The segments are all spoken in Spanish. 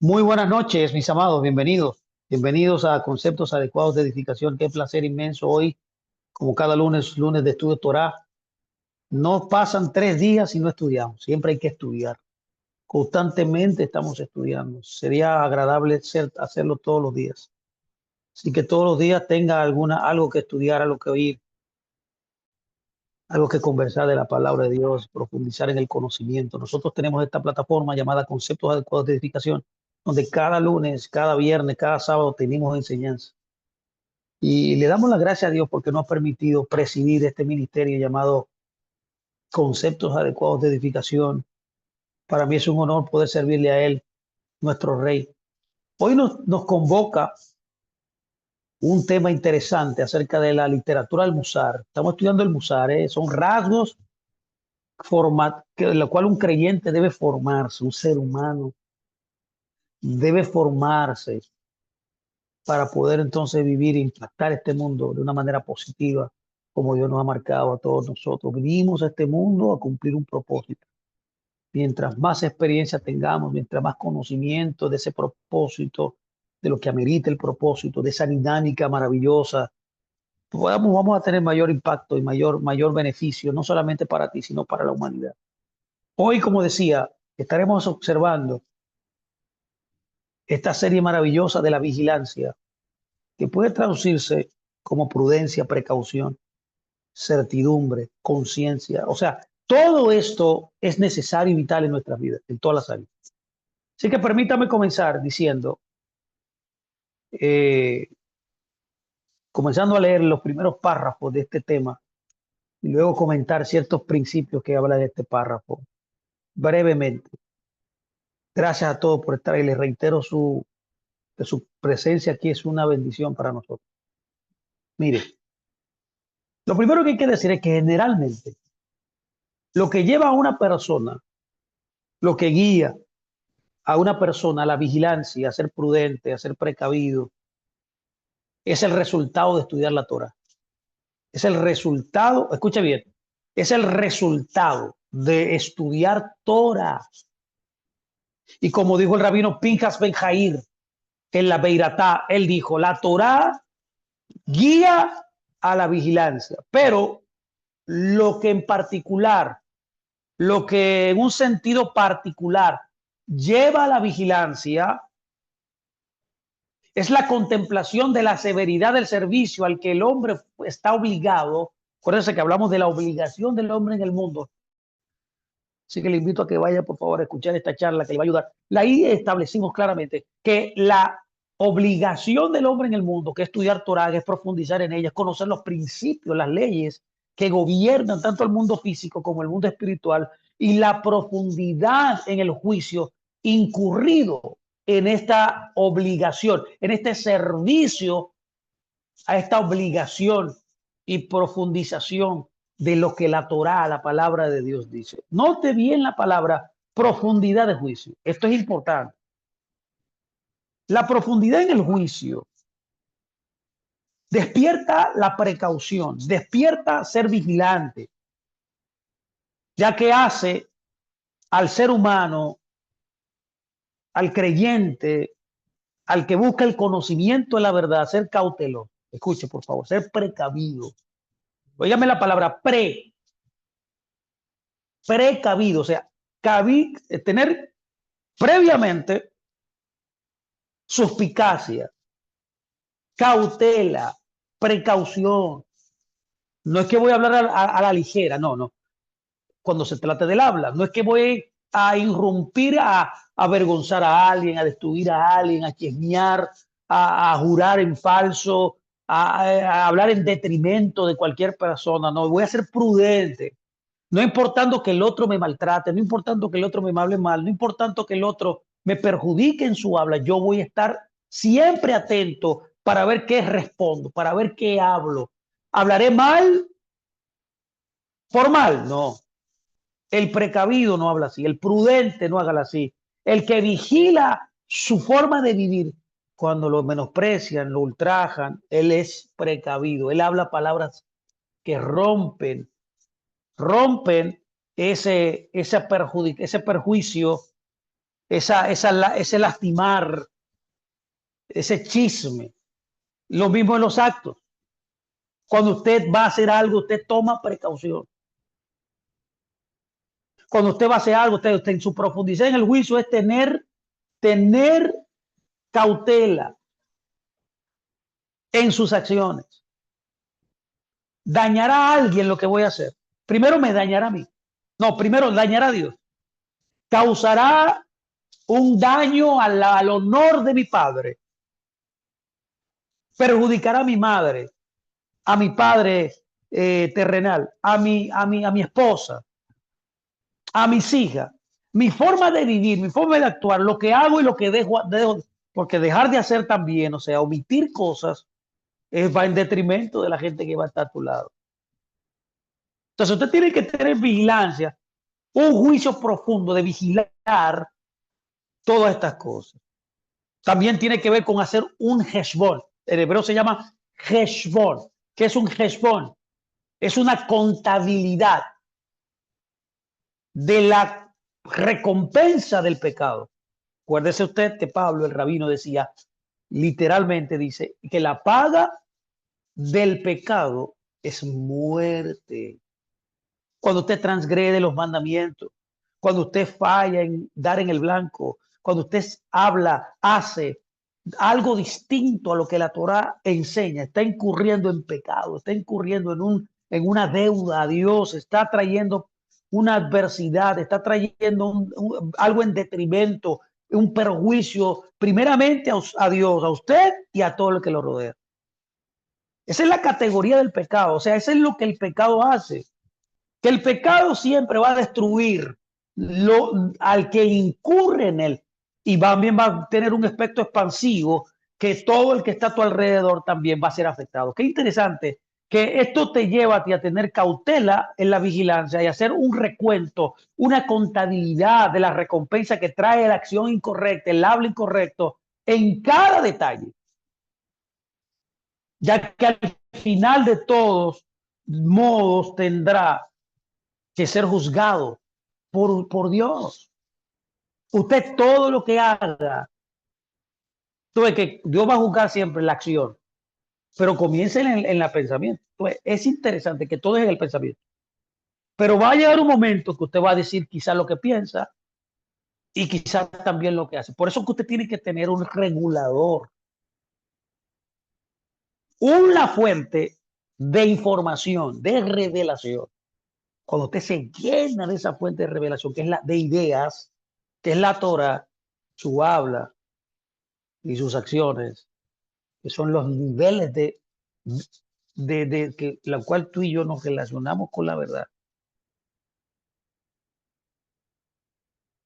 Muy buenas noches, mis amados, bienvenidos. Bienvenidos a Conceptos Adecuados de Edificación. Qué placer inmenso hoy, como cada lunes, lunes de estudio Torah. No pasan 3 días y no estudiamos. Siempre hay que estudiar. Constantemente estamos estudiando. Sería agradable hacerlo todos los días. Así que todos los días tenga algo que estudiar, algo que oír, algo que conversar de la palabra de Dios, profundizar en el conocimiento. Nosotros tenemos esta plataforma llamada Conceptos Adecuados de Edificación, donde cada lunes, cada viernes, cada sábado tenemos enseñanza. Y le damos las gracias a Dios porque nos ha permitido presidir este ministerio llamado Conceptos Adecuados de Edificación. Para mí es un honor poder servirle a Él, nuestro Rey. Hoy nos convoca un tema interesante acerca de la literatura del Musar. Estamos estudiando el Musar, ¿eh? Son rasgos de lo cual un creyente debe formarse, un ser humano debe formarse para poder entonces vivir e impactar este mundo de una manera positiva, como Dios nos ha marcado a todos nosotros. Vinimos a este mundo a cumplir un propósito. Mientras más experiencia tengamos, mientras más conocimiento de ese propósito, de lo que amerita el propósito, de esa dinámica maravillosa, vamos a tener mayor impacto y mayor beneficio, no solamente para ti, sino para la humanidad. Hoy, como decía, estaremos observando esta serie maravillosa de la vigilancia, que puede traducirse como prudencia, precaución, certidumbre, conciencia. O sea, todo esto es necesario y vital en nuestras vidas, en todas las áreas. Así que permítame comenzar diciendo, eh, comenzando a leer los primeros párrafos de este tema y luego comentar ciertos principios que habla de este párrafo brevemente. Gracias a todos por estar ahí. Les reitero que su presencia aquí es una bendición para nosotros. Mire, lo primero que hay que decir es que generalmente lo que lleva a una persona, lo que guía a una persona a la vigilancia, a ser prudente, a ser precavido, es el resultado de estudiar la Torah. Es el resultado, escucha bien, es el resultado de estudiar Torah. Y como dijo el rabino Pinchas Ben Jair en la Beiratá, él dijo, la Torah guía a la vigilancia, pero lo que en particular, lo que en un sentido particular lleva a la vigilancia es la contemplación de la severidad del servicio al que el hombre está obligado. Acuérdense que hablamos de la obligación del hombre en el mundo. Así que le invito a que vaya, por favor, a escuchar esta charla que le va a ayudar. Ahí establecimos claramente que la obligación del hombre en el mundo, que es estudiar Torah, es profundizar en ella, es conocer los principios, las leyes que gobiernan tanto el mundo físico como el mundo espiritual, y la profundidad en el juicio incurrido en esta obligación, en este servicio a esta obligación y profundización de lo que la Torá, la palabra de Dios dice. Note bien la palabra profundidad de juicio. Esto es importante. La profundidad en el juicio despierta la precaución, despierta ser vigilante, ya que hace al ser humano, al creyente, al que busca el conocimiento de la verdad, ser cauteloso. Escuche, por favor, ser precavido. Óigame la palabra precavido, o sea, tener previamente suspicacia, cautela, precaución. No es que voy a hablar a la ligera, no, no. Cuando se trate del habla, no es que voy a irrumpir, a avergonzar a alguien, a destruir a alguien, a chismear, a jurar en falso, a hablar en detrimento de cualquier persona. No, voy a ser prudente. No importando que el otro me maltrate, no importando que el otro me hable mal, no importando que el otro me perjudique en su habla, yo voy a estar siempre atento para ver qué respondo, para ver qué hablo. ¿Hablaré mal? ¿Formal? No. El precavido no habla así, el prudente no habla así. El que vigila su forma de vivir, cuando lo menosprecian, lo ultrajan, él es precavido. Él habla palabras que rompen ese perjuicio ese lastimar, ese chisme. Lo mismo en los actos. Cuando usted va a hacer algo, usted toma precaución. Cuando usted va a hacer algo, usted en su profundidad en el juicio es tener cautela en sus acciones. Dañará a alguien lo que voy a hacer. Primero me dañará a mí. No, primero dañará a Dios. Causará un daño al honor de mi padre. Perjudicará a mi madre, a mi padre terrenal, a mi esposa, a mis hijas. Mi forma de vivir, mi forma de actuar, lo que hago y lo que dejo, porque dejar de hacer también, o sea, omitir cosas, va en detrimento de la gente que va a estar a tu lado. Entonces usted tiene que tener vigilancia, un juicio profundo de vigilar todas estas cosas. También tiene que ver con hacer un heshbon. En hebreo se llama heshbon. ¿Qué es un heshbon? Es una contabilidad de la recompensa del pecado. Acuérdese usted que Pablo, el rabino, decía, literalmente dice, que la paga del pecado es muerte. Cuando usted transgrede los mandamientos, cuando usted falla en dar en el blanco, cuando usted habla, hace algo distinto a lo que la Torá enseña, está incurriendo en pecado, está incurriendo en una deuda a Dios, está trayendo una adversidad, está trayendo algo en detrimento, un perjuicio primeramente a Dios, a usted y a todo lo que lo rodea. Esa es la categoría del pecado, o sea, eso es lo que el pecado hace. Que el pecado siempre va a destruir al que incurre en él y también va a tener un aspecto expansivo que todo el que está a tu alrededor también va a ser afectado. Qué interesante que esto te lleva a ti a tener cautela en la vigilancia y hacer un recuento, una contabilidad de la recompensa que trae la acción incorrecta, el habla incorrecto en cada detalle, ya que al final de todos modos tendrá que ser juzgado por Dios. Usted todo lo que haga, tuve que Dios va a juzgar siempre la acción, pero comience en la pensamiento. Pues es interesante que todo es en el pensamiento, pero va a llegar un momento que usted va a decir quizás lo que piensa y quizás también lo que hace. Por eso que usted tiene que tener un regulador, una fuente de información, de revelación. Cuando usted se llena de esa fuente de revelación, que es la de ideas, que es la Torah, su habla y sus acciones, que son los niveles de que la cual tú y yo nos relacionamos con la verdad.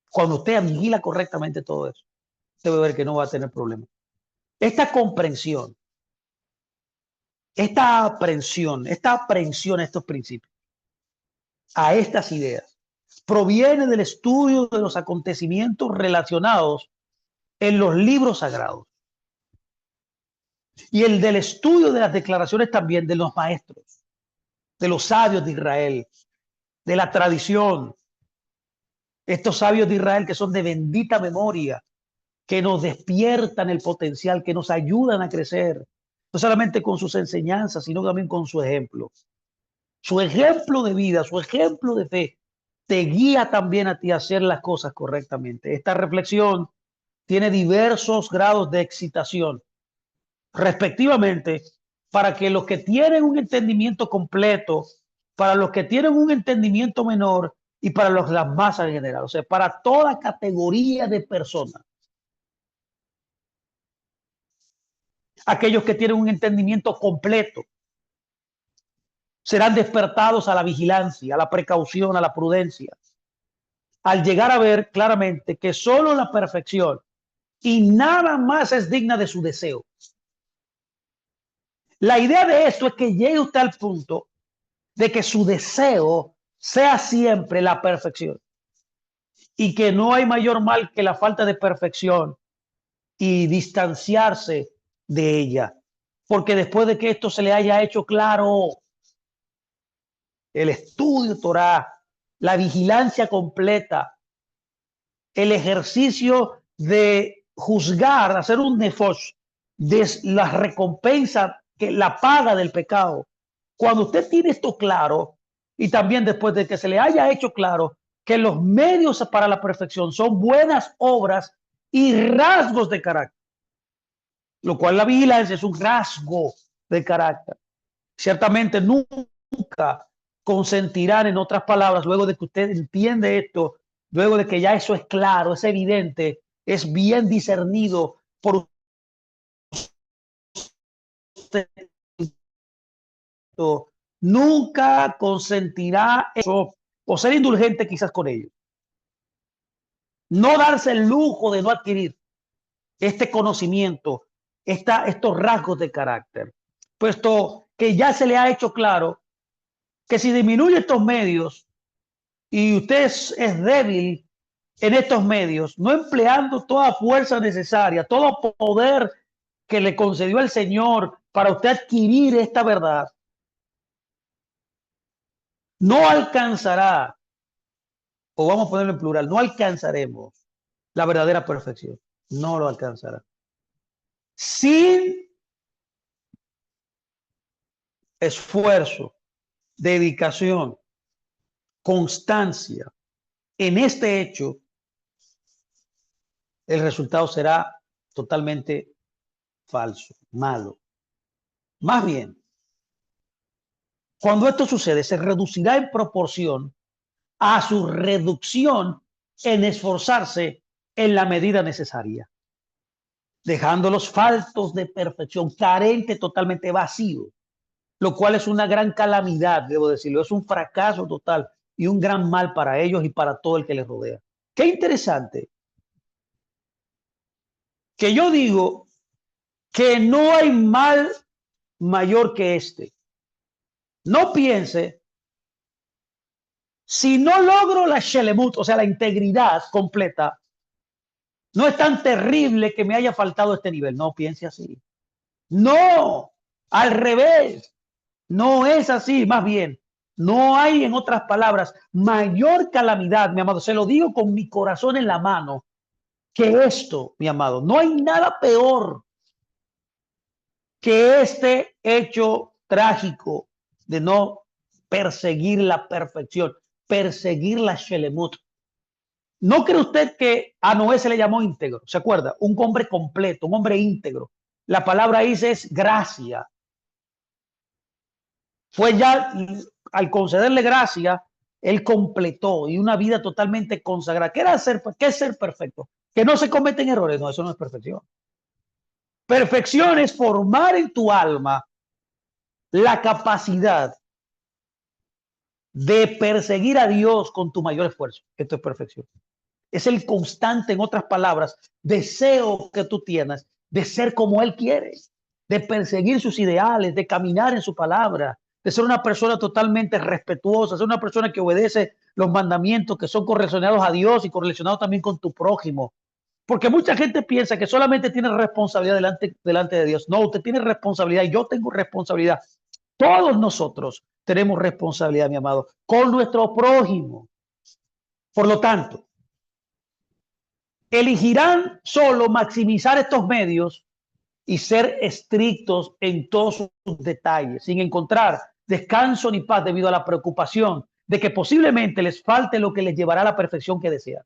Cuando usted vigila correctamente todo eso, usted va a ver que no va a tener problemas. Esta comprensión, esta aprehensión a estos principios, a estas ideas, proviene del estudio de los acontecimientos relacionados en los libros sagrados y el del estudio de las declaraciones también de los maestros, de los sabios de Israel, de la tradición, estos sabios de Israel que son de bendita memoria, que nos despiertan el potencial, que nos ayudan a crecer, no solamente con sus enseñanzas, sino también con su ejemplo. Su ejemplo de vida, su ejemplo de fe, te guía también a ti a hacer las cosas correctamente. Esta reflexión tiene diversos grados de excitación, respectivamente, para que los que tienen un entendimiento completo, para los que tienen un entendimiento menor y para las masas en general, o sea, para toda categoría de personas. Aquellos que tienen un entendimiento completo serán despertados a la vigilancia, a la precaución, a la prudencia, al llegar a ver claramente que solo la perfección y nada más es digna de su deseo. La idea de esto es que llegue usted al punto de que su deseo sea siempre la perfección y que no hay mayor mal que la falta de perfección y distanciarse de ella. Porque después de que esto se le haya hecho claro, el estudio Torah, la vigilancia completa, el ejercicio de juzgar, hacer un nefosh de la recompensa, que la paga del pecado. Cuando usted tiene esto claro, y también después de que se le haya hecho claro que los medios para la perfección son buenas obras y rasgos de carácter, lo cual la vigilancia es un rasgo de carácter. Ciertamente nunca consentirán, en otras palabras, luego de que usted entiende esto, luego de que ya eso es claro, es evidente, es bien discernido por usted, nunca consentirá eso o ser indulgente quizás con ellos. No darse el lujo de no adquirir este conocimiento, estos rasgos de carácter, puesto que ya se le ha hecho claro que si disminuye estos medios y usted es débil en estos medios, no empleando toda fuerza necesaria, todo poder que le concedió el Señor para usted adquirir esta verdad, no alcanzará, o vamos a ponerlo en plural, no alcanzaremos la verdadera perfección. No lo alcanzará. Sin esfuerzo, dedicación, constancia en este hecho, el resultado será totalmente falso, malo. Más bien, cuando esto sucede, se reducirá en proporción a su reducción en esforzarse en la medida necesaria, dejándolos faltos de perfección, carente, totalmente vacío, lo cual es una gran calamidad, debo decirlo, es un fracaso total y un gran mal para ellos y para todo el que les rodea. Qué interesante que yo digo que no hay mal mayor que este. No piense, si no logro la shelemut, o sea, la integridad completa, no es tan terrible que me haya faltado este nivel. No piense así. No, al revés. No es así. Más bien, no hay, en otras palabras, mayor calamidad, mi amado. Se lo digo con mi corazón en la mano, que esto, mi amado. No hay nada peor que este hecho trágico de no perseguir la perfección, perseguir la shelemut. ¿No cree usted que a Noé se le llamó íntegro? ¿Se acuerda? Un hombre completo, un hombre íntegro. La palabra ahí es gracia. Fue ya, al concederle gracia, él completó y una vida totalmente consagrada. ¿Qué es ser perfecto? Que no se cometen errores. No, eso no es perfección. Perfección es formar en tu alma la capacidad de perseguir a Dios con tu mayor esfuerzo. Esto es perfección. Es el constante, en otras palabras, deseo que tú tienes de ser como Él quiere, de perseguir sus ideales, de caminar en su palabra, de ser una persona totalmente respetuosa, ser una persona que obedece los mandamientos que son correlacionados a Dios y correlacionados también con tu prójimo. Porque mucha gente piensa que solamente tiene responsabilidad delante de Dios. No, usted tiene responsabilidad y yo tengo responsabilidad. Todos nosotros tenemos responsabilidad, mi amado, con nuestro prójimo. Por lo tanto, elegirán solo maximizar estos medios y ser estrictos en todos sus detalles, sin encontrar descanso ni paz debido a la preocupación de que posiblemente les falte lo que les llevará a la perfección que desean.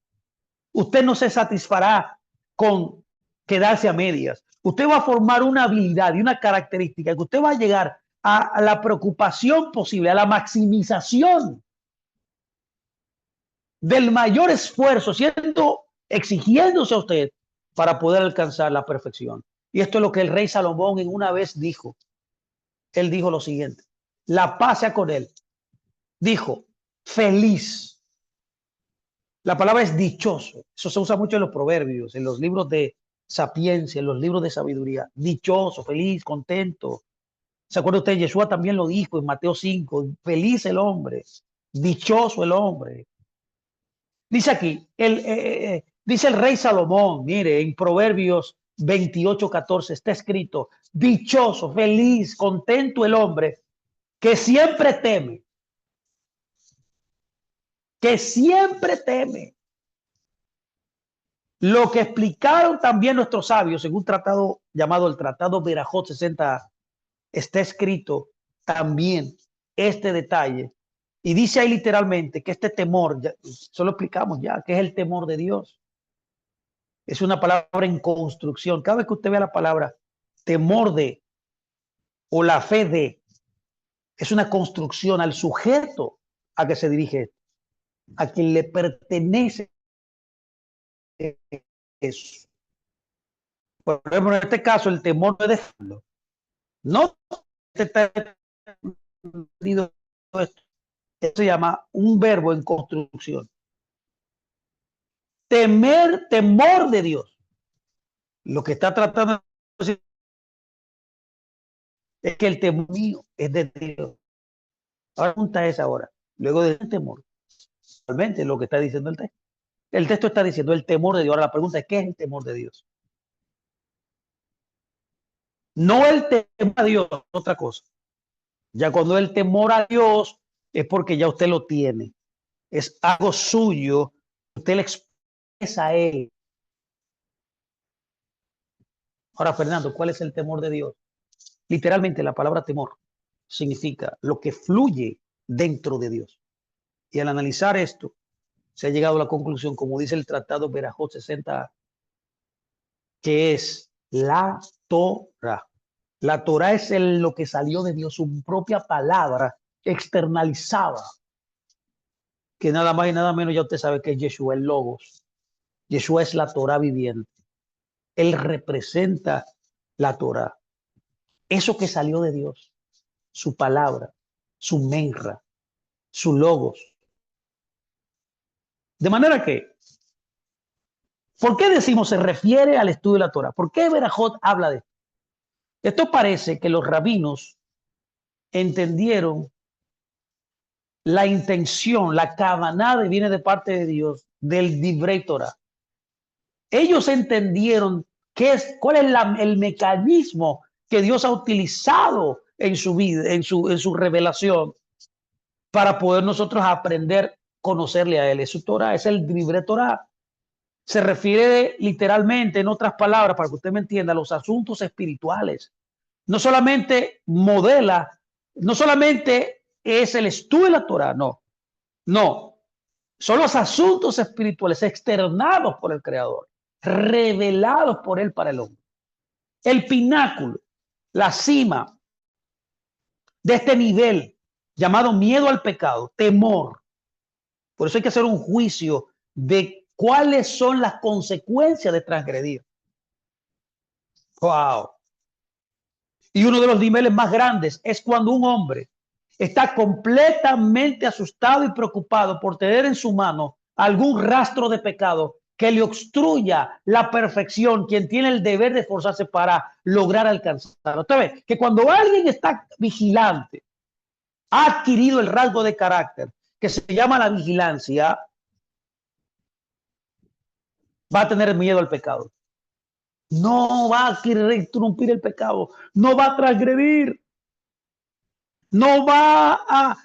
Usted no se satisfará con quedarse a medias. Usted va a formar una habilidad y una característica que usted va a llegar a la preocupación posible, a la maximización del mayor esfuerzo, exigiéndose a usted para poder alcanzar la perfección. Y esto es lo que el rey Salomón en una vez dijo. Él dijo lo siguiente: la paz sea con él. Dijo, feliz. La palabra es dichoso. Eso se usa mucho en los proverbios, en los libros de sapiencia, en los libros de sabiduría. Dichoso, feliz, contento. ¿Se acuerda usted? Yeshua también lo dijo en Mateo 5. Feliz el hombre, dichoso el hombre. Dice aquí, dice el rey Salomón, mire, en Proverbios 28:14 está escrito: dichoso, feliz, contento el hombre que siempre teme, que siempre teme. Lo que explicaron también nuestros sabios en un tratado llamado el Tratado Berajot 60, está escrito también este detalle. Y dice ahí literalmente que este temor, ya, solo explicamos ya, que es el temor de Dios. Es una palabra en construcción. Cada vez que usted vea la palabra temor de o la fe de, es una construcción al sujeto a que se dirige, a quien le pertenece eso. Por ejemplo, en este caso, el temor de dejarlo. No está esto. Esto se llama un verbo en construcción. Temer, temor de Dios. Lo que está tratando de decir es que el temor mío es de Dios. Ahora la pregunta es ahora, luego del temor, realmente lo que está diciendo el texto. El texto está diciendo el temor de Dios. Ahora la pregunta es, ¿qué es el temor de Dios? No el temor a Dios, otra cosa. Ya cuando el temor a Dios es porque ya usted lo tiene. Es algo suyo, usted le expresa a Él. Ahora, Fernando, ¿cuál es el temor de Dios? Literalmente la palabra temor significa lo que fluye dentro de Dios. Y al analizar esto, se ha llegado a la conclusión, como dice el Tratado Berajot 60, que es la Torah. La Torah es lo que salió de Dios, su propia palabra externalizada, que nada más y nada menos ya usted sabe que es Yeshua, el Logos. Yeshua es la Torah viviente. Él representa la Torah. Eso que salió de Dios, su palabra, su menra, su Logos. De manera que, ¿por qué decimos se refiere al estudio de la Torah? ¿Por qué Berajot habla de esto? Esto parece que los rabinos entendieron la intención, la kavaná viene de parte de Dios, del Divrei Torah. Ellos entendieron cuál es el mecanismo que Dios ha utilizado en su vida, en su revelación, para poder nosotros aprender, conocerle a Él. Es su Torah, es el Divrei Torah. Se refiere literalmente, en otras palabras, para que usted me entienda, a los asuntos espirituales. No solamente modela, no solamente es el estudio de la Torah, no, no, son los asuntos espirituales externados por el Creador, revelados por Él para el hombre. El pináculo, la cima de este nivel llamado miedo al pecado, temor. Por eso hay que hacer un juicio de cuáles son las consecuencias de transgredir. Wow. Y uno de los niveles más grandes es cuando un hombre está completamente asustado y preocupado por tener en su mano algún rastro de pecado que le obstruya la perfección, quien tiene el deber de esforzarse para lograr alcanzarlo. Usted ve que cuando alguien está vigilante, ha adquirido el rasgo de carácter que se llama la vigilancia, va a tener miedo al pecado. No va a querer interrumpir el pecado, no va a transgredir, no va a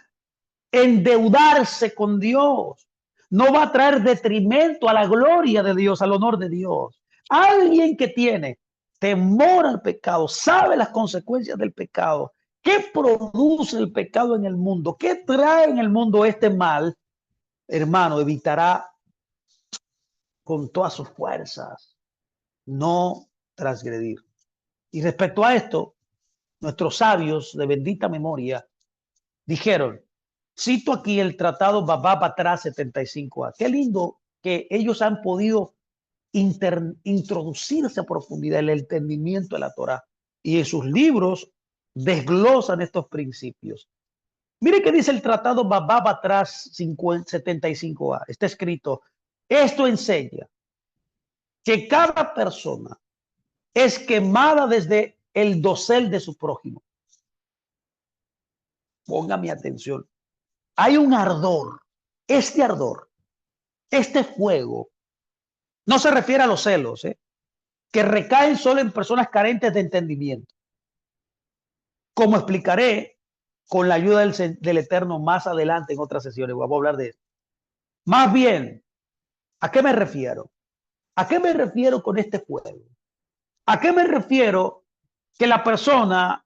endeudarse con Dios, no va a traer detrimento a la gloria de Dios, al honor de Dios. Alguien que tiene temor al pecado, sabe las consecuencias del pecado, qué produce el pecado en el mundo, qué trae en el mundo este mal, hermano, evitará con todas sus fuerzas no transgredir. Y respecto a esto, nuestros sabios de bendita memoria dijeron, cito aquí el tratado Baba Batra 75A. Qué lindo que ellos han podido introducirse a profundidad en el entendimiento de la Torah. Y en sus libros desglosan estos principios. Mire qué dice el tratado Baba Batra 75A. Está escrito, esto enseña que cada persona es quemada desde el dosel de su prójimo. Ponga mi atención. Hay un ardor. Ardor, este fuego, no se refiere a los celos, que recaen solo en personas carentes de entendimiento. Como explicaré con la ayuda del Eterno más adelante en otras sesiones. Voy a hablar de eso. Más bien, ¿a qué me refiero? ¿A qué me refiero con este fuego? ¿A qué me refiero que la persona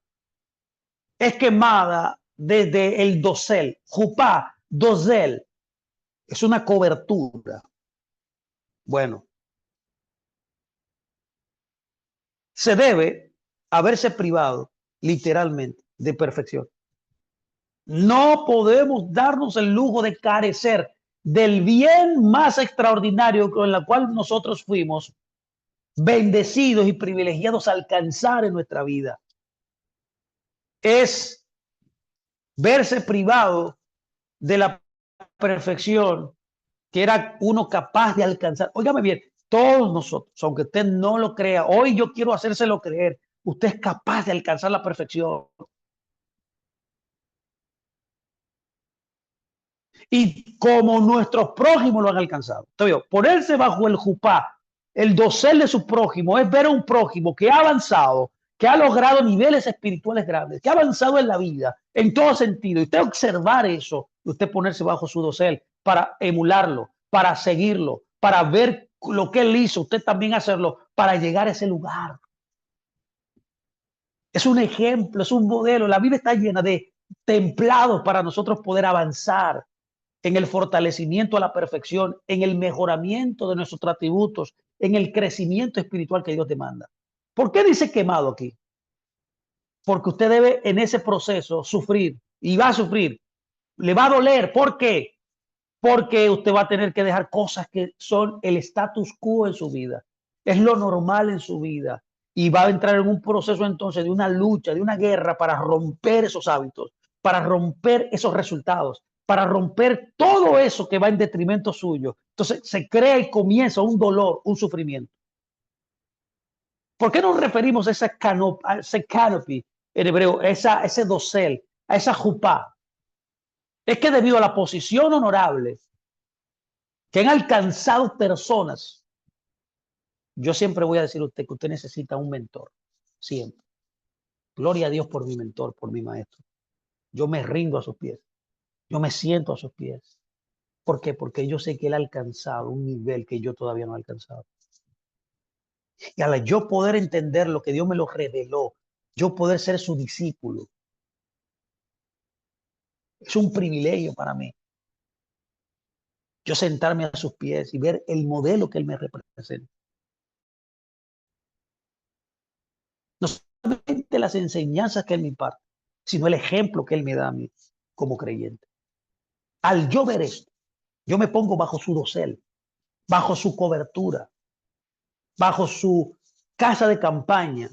es quemada desde el dosel? Jupá, dosel, es una cobertura. Bueno, se debe haberse privado literalmente de perfección. No podemos darnos el lujo de carecer del bien más extraordinario con el cual nosotros fuimos bendecidos y privilegiados a alcanzar en nuestra vida. Es verse privado de la perfección que era uno capaz de alcanzar. Óigame bien, todos nosotros, aunque usted no lo crea, hoy yo quiero hacérselo creer, usted es capaz de alcanzar la perfección. Y como nuestros prójimos lo han alcanzado. Entonces, ponerse bajo el jupá, el dosel de su prójimo, es ver a un prójimo que ha avanzado, que ha logrado niveles espirituales grandes, que ha avanzado en la vida, en todo sentido. Y usted observar eso, usted ponerse bajo su dosel para emularlo, para seguirlo, para ver lo que él hizo, usted también hacerlo para llegar a ese lugar. Es un ejemplo, es un modelo. La Biblia está llena de templados para nosotros poder avanzar en el fortalecimiento a la perfección, en el mejoramiento de nuestros atributos, en el crecimiento espiritual que Dios demanda. ¿Por qué dice quemado aquí? Porque usted debe en ese proceso sufrir y va a sufrir, le va a doler. ¿Por qué? Porque usted va a tener que dejar cosas que son el status quo en su vida, es lo normal en su vida, y va a entrar en un proceso entonces de una lucha, de una guerra para romper esos hábitos, para romper esos resultados, para romper todo eso que va en detrimento suyo. Entonces se crea y comienza un dolor, un sufrimiento. ¿Por qué nos referimos a ese canopy en hebreo, ese dosel, a esa jupá? Es que debido a la posición honorable que han alcanzado personas, yo siempre voy a decir a usted que usted necesita un mentor, siempre. Gloria a Dios por mi mentor, por mi maestro. Yo me rindo a sus pies, yo me siento a sus pies. ¿Por qué? Porque yo sé que él ha alcanzado un nivel que yo todavía no he alcanzado. Y al yo poder entender lo que Dios me lo reveló, yo poder ser su discípulo, es un privilegio para mí. Yo sentarme a sus pies y ver el modelo que él me representa. No solamente las enseñanzas que él me imparte, sino el ejemplo que él me da a mí como creyente. Al yo ver esto, yo me pongo bajo su dosel, bajo su cobertura, bajo su casa de campaña,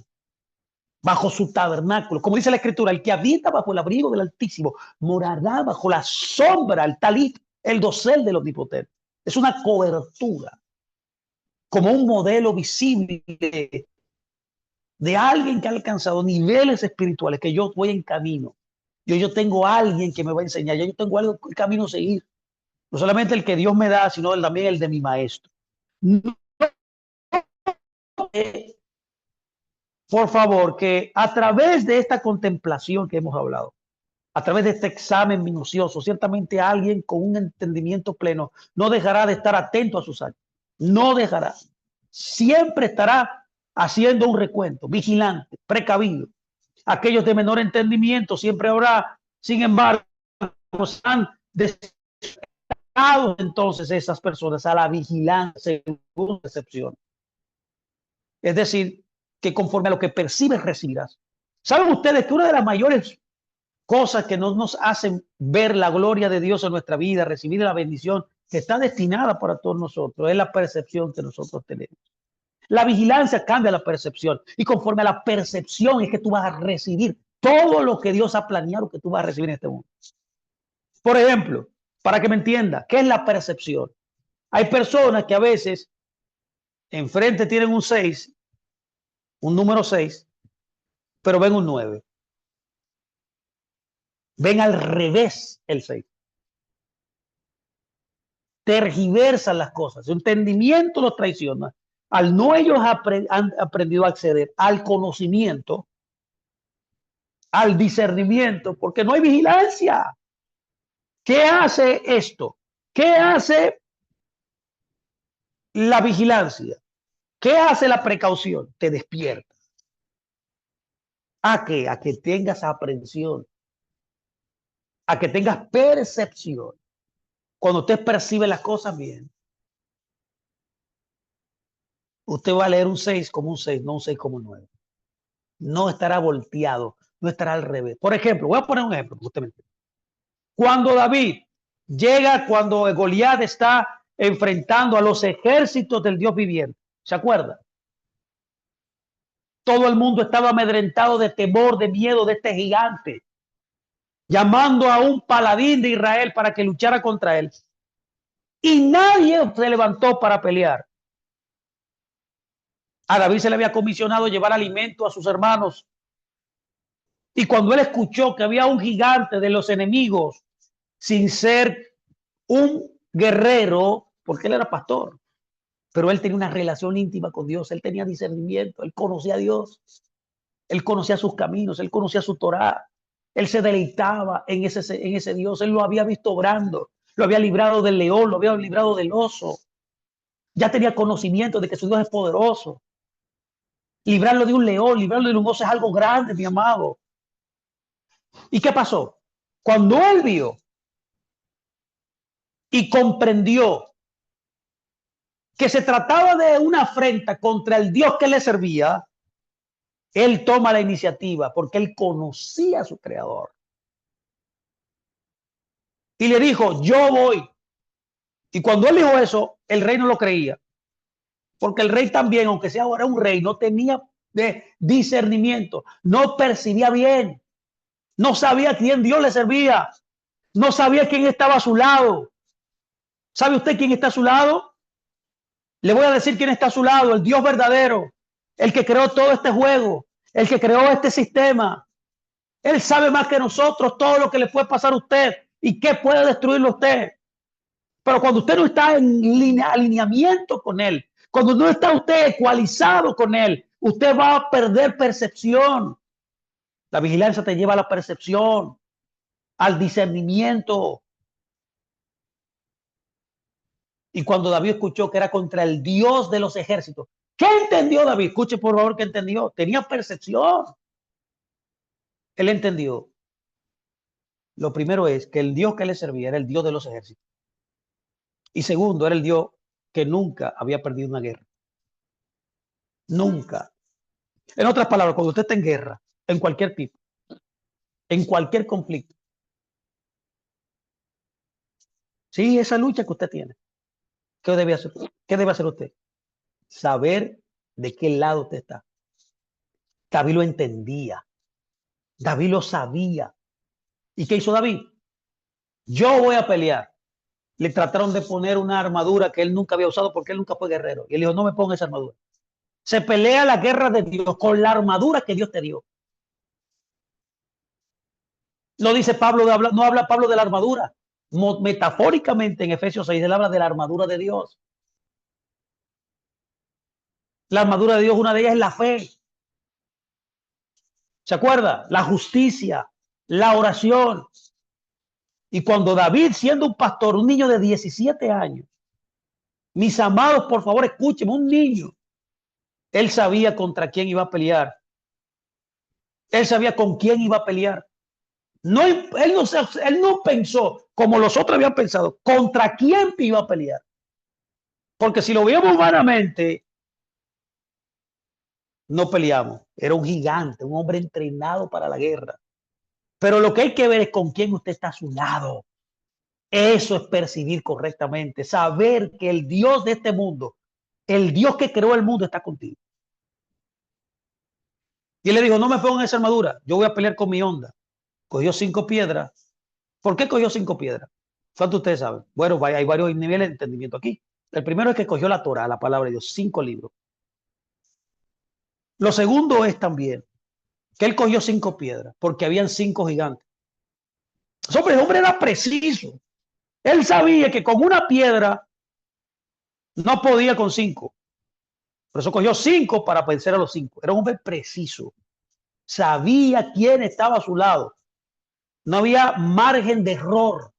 bajo su tabernáculo. Como dice la Escritura, el que habita bajo el abrigo del Altísimo morará bajo la sombra, el talit, el dosel del Omnipotente. Es una cobertura, como un modelo visible de alguien que ha alcanzado niveles espirituales, que yo voy en camino. Yo tengo a alguien que me va a enseñar, yo tengo algo, el camino a seguir. No solamente el que Dios me da, sino también el de mi maestro. No, por favor, que a través de esta contemplación que hemos hablado, a través de este examen minucioso, ciertamente alguien con un entendimiento pleno no dejará de estar atento a sus actos. No dejará. Siempre estará haciendo un recuento, vigilante, precavido. Aquellos de menor entendimiento siempre habrá, sin embargo, han destacado entonces esas personas a la vigilancia según excepción. Es decir, que conforme a lo que percibes, recibirás. ¿Saben ustedes que una de las mayores cosas que no nos hacen ver la gloria de Dios en nuestra vida, recibir la bendición que está destinada para todos nosotros, es la percepción que nosotros tenemos? La vigilancia cambia la percepción, y conforme a la percepción es que tú vas a recibir todo lo que Dios ha planeado que tú vas a recibir en este mundo. Por ejemplo, para que me entienda, ¿qué es la percepción? Hay personas que a veces enfrente tienen un 6, un número 6, pero ven un 9. Ven al revés el 6. Tergiversan las cosas. Su entendimiento los traiciona. Al no ellos han aprendido a acceder al conocimiento, al discernimiento, porque no hay vigilancia. ¿Qué hace esto? ¿Qué hace la vigilancia? ¿Qué hace la precaución? Te despierta. ¿A qué? A que tengas aprensión, a que tengas percepción. Cuando usted percibe las cosas bien, usted va a leer un 6 como un 6, no un 6 como un 9. No estará volteado, no estará al revés. Por ejemplo, voy a poner un ejemplo, justamente. Cuando David llega, cuando Goliat está enfrentando a los ejércitos del Dios viviente, ¿se acuerda? Todo el mundo estaba amedrentado de temor, de miedo de este gigante, llamando a un paladín de Israel para que luchara contra él. Y nadie se levantó para pelear. A David se le había comisionado llevar alimento a sus hermanos. Y cuando él escuchó que había un gigante de los enemigos, sin ser un guerrero, porque él era pastor, pero él tenía una relación íntima con Dios, él tenía discernimiento, él conocía a Dios, él conocía sus caminos, él conocía su Torá, él se deleitaba en ese Dios, él lo había visto obrando, lo había librado del león, lo había librado del oso, ya tenía conocimiento de que su Dios es poderoso. Librarlo de un león, librarlo de un oso es algo grande, mi amado. ¿Y qué pasó? Cuando él vio y comprendió que se trataba de una afrenta contra el Dios que le servía, él toma la iniciativa porque él conocía a su creador. Y le dijo, yo voy. Y cuando él dijo eso, el rey no lo creía. Porque el rey también, aunque sea ahora un rey, no tenía de discernimiento, no percibía bien, no sabía quién Dios le servía, no sabía quién estaba a su lado. ¿Sabe usted quién está a su lado? Le voy a decir quién está a su lado, el Dios verdadero, el que creó todo este juego, el que creó este sistema. Él sabe más que nosotros todo lo que le puede pasar a usted y qué puede destruirlo a usted. Pero cuando usted no está en alineamiento con él, cuando no está usted ecualizado con él, usted va a perder percepción. La vigilancia te lleva a la percepción, al discernimiento. Y cuando David escuchó que era contra el Dios de los ejércitos, ¿qué entendió David? Escuche por favor qué entendió. Tenía percepción. Él entendió. Lo primero es que el Dios que le servía era el Dios de los ejércitos. Y segundo, era el Dios que nunca había perdido una guerra. Nunca. En otras palabras, cuando usted está en guerra, en cualquier tipo, en cualquier conflicto, sí, esa lucha que usted tiene, ¿qué debe hacer? ¿Qué debe hacer usted? Saber de qué lado usted está. David lo entendía. David lo sabía. ¿Y qué hizo David? Yo voy a pelear. Le trataron de poner una armadura que él nunca había usado porque él nunca fue guerrero. Y él dijo, no me ponga esa armadura. Se pelea la guerra de Dios con la armadura que Dios te dio. No dice Pablo, no habla Pablo de la armadura. Metafóricamente en Efesios 6 él habla de la armadura de Dios. La armadura de Dios, una de ellas es la fe. ¿Se acuerda? La justicia, la oración. Y cuando David, siendo un pastor, un niño de 17 años, mis amados, por favor, escúchenme, un niño, él sabía contra quién iba a pelear. Él sabía con quién iba a pelear. No, él no pensó como los otros habían pensado, contra quién iba a pelear. Porque si lo veíamos humanamente, no peleamos. Era un gigante, un hombre entrenado para la guerra. Pero lo que hay que ver es con quién usted está a su lado. Eso es percibir correctamente, saber que el Dios de este mundo, el Dios que creó el mundo está contigo. Y él le dijo, no me pongan esa armadura, yo voy a pelear con mi onda. Cogió 5 piedras. ¿Por qué cogió 5 piedras? ¿Cuánto ustedes saben? Bueno, hay varios niveles de entendimiento aquí. El primero es que cogió la Torah, la palabra de Dios, 5 libros. Lo segundo es también que él cogió 5 piedras porque habían 5 gigantes. El hombre era preciso. Él sabía que con una piedra no podía con 5. Por eso cogió 5 para vencer a los 5. Era un hombre preciso. Sabía quién estaba a su lado. No había margen de error.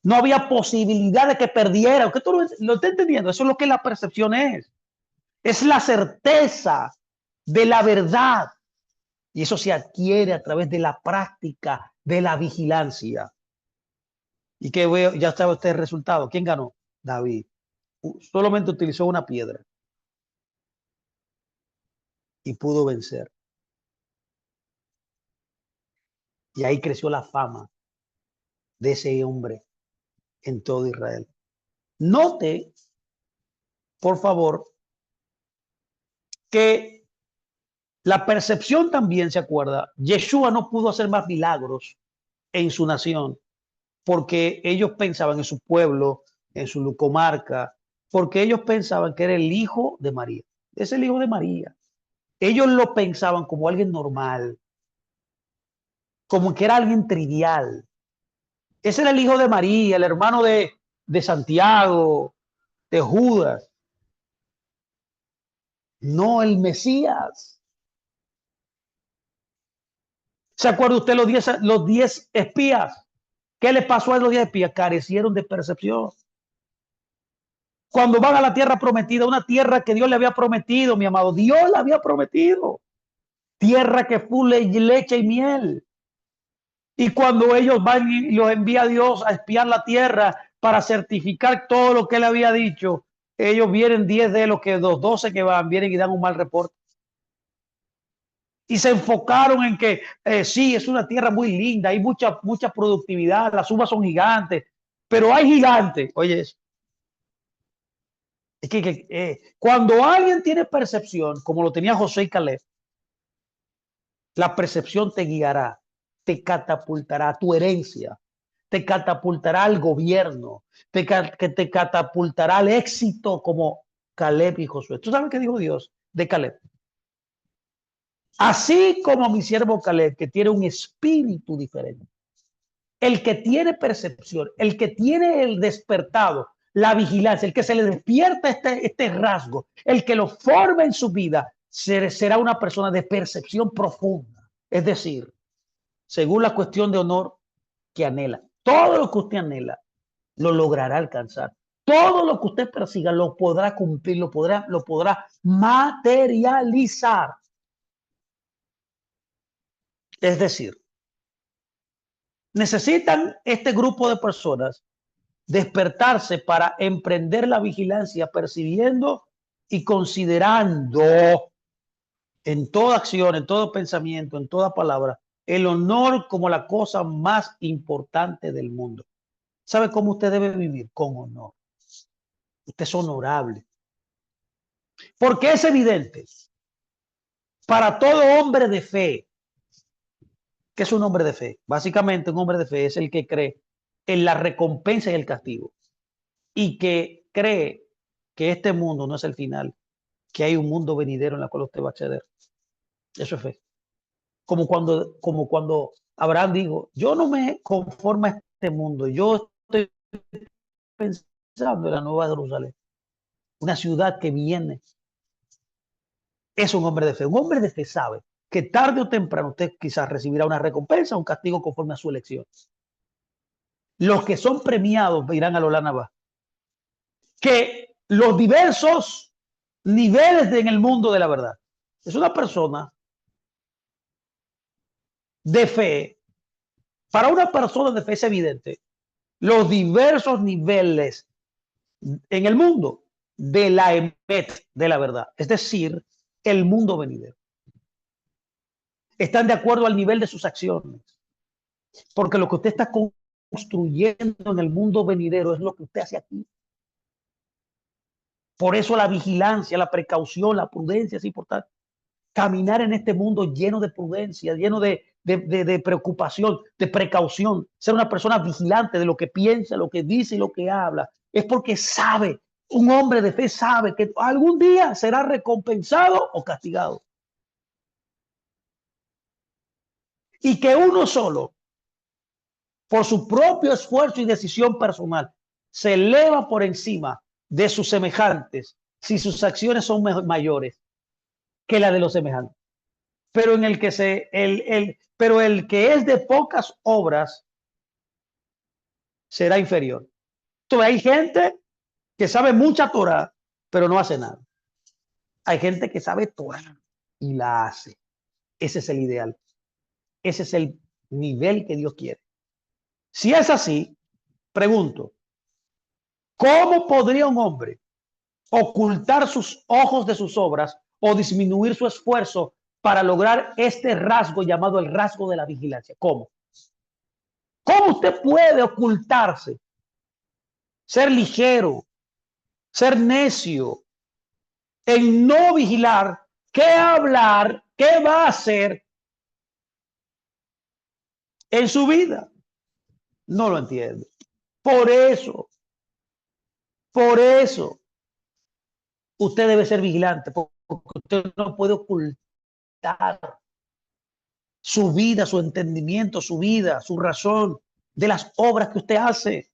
No había posibilidad de que perdiera. ¿Usted lo está entendiendo? Eso es lo que la percepción es. Es la certeza de la verdad. Y eso se adquiere a través de la práctica de la vigilancia. Y que veo, ya sabe usted el resultado. ¿Quién ganó? David. Solamente utilizó una piedra y pudo vencer. Y ahí creció la fama de ese hombre en todo Israel. Note, por favor, que la percepción también se acuerda. Yeshua no pudo hacer más milagros en su nación porque ellos pensaban en su pueblo, en su comarca, porque ellos pensaban que era el hijo de María. Es el hijo de María. Ellos lo pensaban como alguien normal, como que era alguien trivial. Ese era el hijo de María, el hermano de Santiago, de Judas, no el Mesías. ¿Se acuerda usted los 10 espías? ¿Qué le pasó a los 10 espías? Carecieron de percepción. Cuando van a la tierra prometida, una tierra que Dios le había prometido, mi amado, Dios le había prometido. Tierra que fue leche y miel. Y cuando ellos van y los envía a Dios a espiar la tierra para certificar todo lo que él había dicho, ellos vienen 10 de los que los 12 que van, vienen y dan un mal reporte. Y se enfocaron en que sí, es una tierra muy linda, hay mucha productividad, las uvas son gigantes, pero hay gigantes. Oye, es que cuando alguien tiene percepción, como lo tenía José y Caleb, la percepción te guiará, te catapultará a tu herencia, te catapultará al gobierno, que te catapultará al éxito como Caleb y Josué. ¿Tú sabes qué dijo Dios de Caleb? Así como mi siervo Caleb, que tiene un espíritu diferente. El que tiene percepción, el que tiene el despertado, la vigilancia, el que se le despierta este rasgo, el que lo forma en su vida, será una persona de percepción profunda. Es decir, según la cuestión de honor que anhela. Todo lo que usted anhela lo logrará alcanzar. Todo lo que usted persiga lo podrá cumplir, lo podrá materializar. Es decir, necesitan este grupo de personas despertarse para emprender la vigilancia, percibiendo y considerando en toda acción, en todo pensamiento, en toda palabra, el honor como la cosa más importante del mundo. ¿Sabe cómo usted debe vivir? Con honor. Usted es honorable. Porque es evidente para todo hombre de fe, que es un hombre de fe. Básicamente un hombre de fe es el que cree en la recompensa y el castigo. Y que cree que este mundo no es el final, que hay un mundo venidero en el cual usted va a acceder. Eso es fe. Como cuando Abraham dijo, yo no me conformo a este mundo, yo estoy pensando en la nueva Jerusalén, una ciudad que viene. Es un hombre de fe. Un hombre de fe sabe que tarde o temprano usted quizás recibirá una recompensa, un castigo conforme a su elección. Los que son premiados irán a Lolanaba. Que los diversos niveles en el mundo de la verdad. Es una persona de fe. Para una persona de fe es evidente los diversos niveles en el mundo de la emet, de la verdad. Es decir, el mundo venidero. Están de acuerdo al nivel de sus acciones. Porque lo que usted está construyendo en el mundo venidero es lo que usted hace aquí. Por eso la vigilancia, la precaución, la prudencia es importante. Caminar en este mundo lleno de prudencia, lleno de preocupación, de precaución. Ser una persona vigilante de lo que piensa, lo que dice y lo que habla. Es porque sabe, un hombre de fe sabe que algún día será recompensado o castigado. Y que uno solo, por su propio esfuerzo y decisión personal, se eleva por encima de sus semejantes si sus acciones son mayores que la de los semejantes. Pero en el que pero el que es de pocas obras será inferior. Entonces hay gente que sabe mucha Torah, pero no hace nada. Hay gente que sabe Torah y la hace. Ese es el ideal. Ese es el nivel que Dios quiere. Si es así, pregunto, ¿cómo podría un hombre ocultar sus ojos de sus obras o disminuir su esfuerzo para lograr este rasgo llamado el rasgo de la vigilancia? ¿Cómo? ¿Cómo usted puede ocultarse, ser ligero, ser necio, en no vigilar qué hablar, qué va a hacer en su vida? No lo entiendo. Por eso, por eso, usted debe ser vigilante, porque usted no puede ocultar su vida, su entendimiento, su vida, su razón de las obras que usted hace,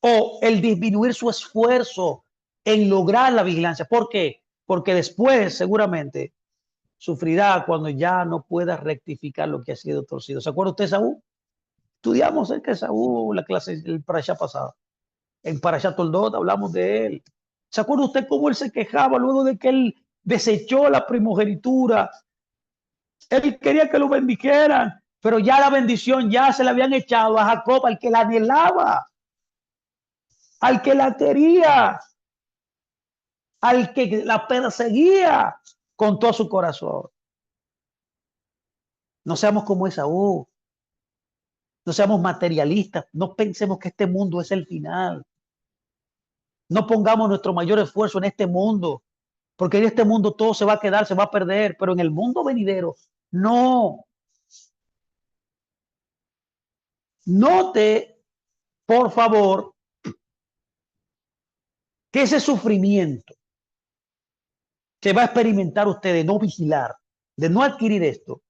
o el disminuir su esfuerzo en lograr la vigilancia. ¿Por qué? Porque después seguramente sufrirá cuando ya no pueda rectificar lo que ha sido torcido. ¿Se acuerda usted de Saúl? Estudiamos acerca de Saúl la clase del Parashá pasada. En Parashá Toldot hablamos de él. ¿Se acuerda usted cómo él se quejaba luego de que él desechó la primogenitura? Él quería que lo bendijeran, pero ya la bendición ya se le habían echado a Jacob, al que la anhelaba, al que la quería, al que la perseguía con todo su corazón. No seamos como Esaú, no seamos materialistas, no pensemos que este mundo es el final. No pongamos nuestro mayor esfuerzo en este mundo, porque en este mundo todo se va a quedar, se va a perder, pero en el mundo venidero, no. Note, por favor, que ese sufrimiento que va a experimentar usted de no vigilar, de no adquirir esto,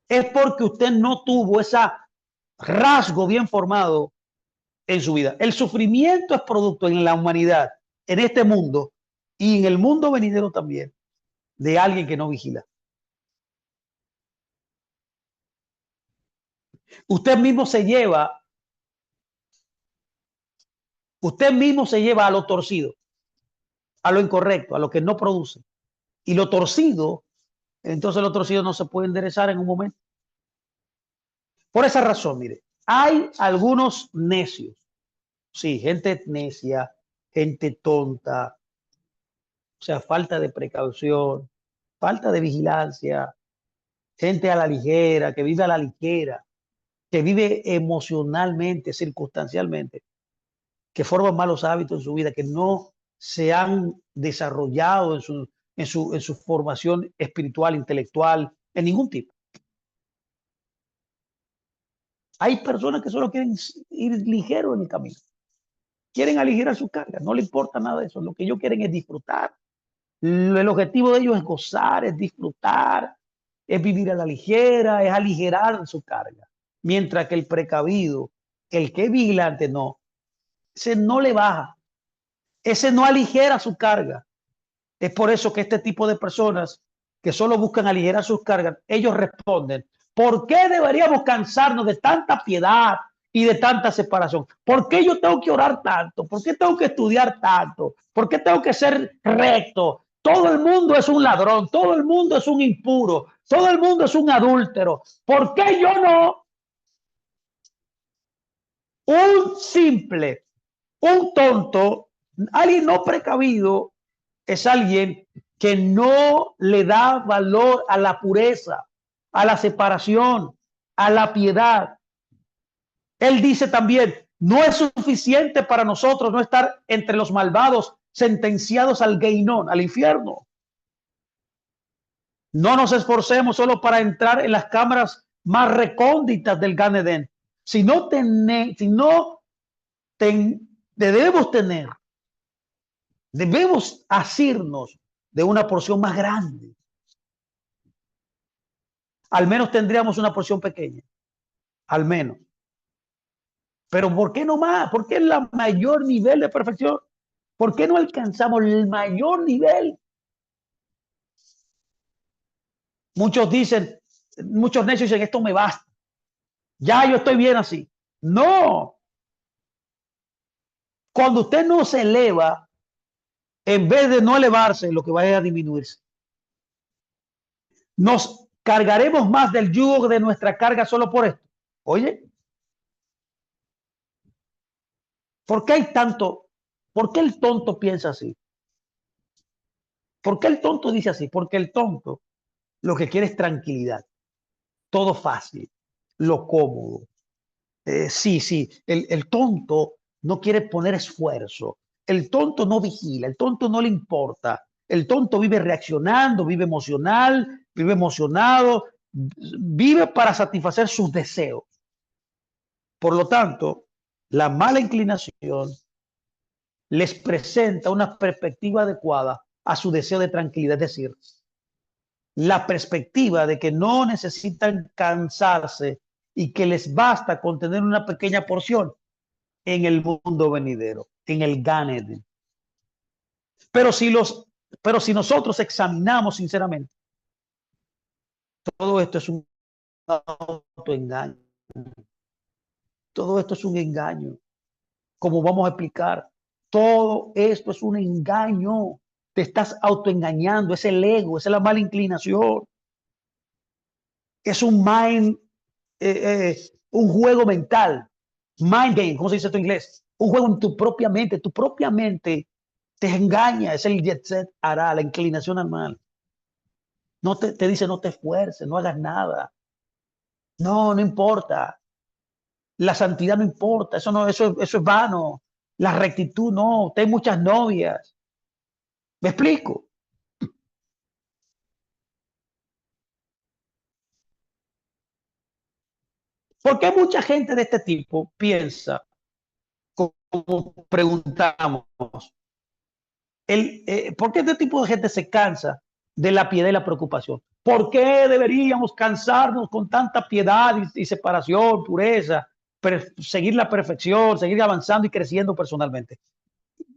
es porque usted no tuvo ese rasgo bien formado en su vida. El sufrimiento es producto en la humanidad, en este mundo y en el mundo venidero también, de alguien que no vigila. Usted mismo se lleva a lo torcido, a lo incorrecto, a lo que no produce. Y lo torcido, entonces lo torcido no se puede enderezar en un momento. Por esa razón, mire, hay algunos necios, sí, gente necia, gente tonta, o sea, falta de precaución, falta de vigilancia, gente a la ligera, que vive a la ligera, que vive emocionalmente, circunstancialmente, que forman malos hábitos en su vida, que no se han desarrollado en su formación espiritual, intelectual, en ningún tipo. Hay personas que solo quieren ir ligero en el camino, quieren aligerar su carga, no le importa nada de eso, lo que ellos quieren es disfrutar. El objetivo de ellos es gozar, es disfrutar, es vivir a la ligera, es aligerar su carga. Mientras que el precavido, el que es vigilante, no, ese no le baja, ese no aligera su carga. Es por eso que este tipo de personas que solo buscan aligerar sus cargas, ellos responden, ¿por qué deberíamos cansarnos de tanta piedad y de tanta separación? ¿Por qué yo tengo que orar tanto? ¿Por qué tengo que estudiar tanto? ¿Por qué tengo que ser recto? Todo el mundo es un ladrón, todo el mundo es un impuro, todo el mundo es un adúltero. ¿Por qué yo no? Un simple, un tonto, alguien no precavido, es alguien que no le da valor a la pureza, a la separación, a la piedad. Él dice también, no es suficiente para nosotros no estar entre los malvados sentenciados al Geinón, al infierno. No nos esforcemos solo para entrar en las cámaras más recónditas del Gan Edén, sino debemos asirnos de una porción más grande. Al menos tendríamos una porción pequeña, al menos. Pero ¿por qué no más? ¿Por qué el mayor nivel de perfección? ¿Por qué no alcanzamos el mayor nivel? Muchos dicen, muchos necios dicen, esto me basta. Ya yo estoy bien así. No. Cuando usted no se eleva, en vez de no elevarse, lo que va a disminuirse. Nos cargaremos más del yugo de nuestra carga solo por esto. Oye, ¿por qué hay tanto? ¿Por qué el tonto piensa así? ¿Por qué el tonto dice así? Porque el tonto lo que quiere es tranquilidad, todo fácil, lo cómodo. Sí, el tonto no quiere poner esfuerzo, el tonto no vigila, el tonto no le importa, el tonto vive reaccionando, vive emocional, vive emocionado, vive para satisfacer sus deseos. Por lo tanto, la mala inclinación les presenta una perspectiva adecuada a su deseo de tranquilidad, es decir, la perspectiva de que no necesitan cansarse y que les basta con tener una pequeña porción en el mundo venidero, en el Gan Eden. Pero pero si nosotros examinamos sinceramente, todo esto es un autoengaño. Todo esto es un engaño. Como vamos a explicar, todo esto es un engaño. Te estás autoengañando, es el ego, es la mala inclinación. Es un un juego mental. Mind game, ¿cómo se dice esto en inglés? Un juego en tu propia mente te engaña, es el jet set hará, la inclinación al mal. No te dice no te esfuerces, no hagas nada. No, no importa. La santidad no importa, eso no, eso es vano. La rectitud no, ten muchas novias. ¿Me explico? ¿Por qué mucha gente de este tipo piensa, como preguntamos, ¿por qué este tipo de gente se cansa de la piedad y la preocupación? ¿Por qué deberíamos cansarnos con tanta piedad y separación, pureza, seguir la perfección, seguir avanzando y creciendo personalmente?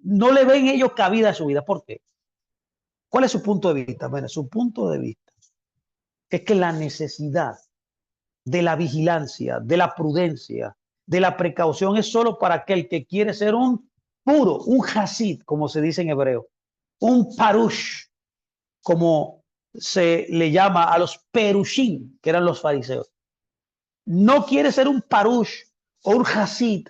No le ven ellos cabida a su vida. ¿Por qué? ¿Cuál es su punto de vista? Bueno, su punto de vista es que la necesidad de la vigilancia, de la prudencia, de la precaución es solo para aquel que quiere ser un puro, un hasid, como se dice en hebreo, un parush, como se le llama a los perushim, que eran los fariseos. No quiere ser un parush o un hasid,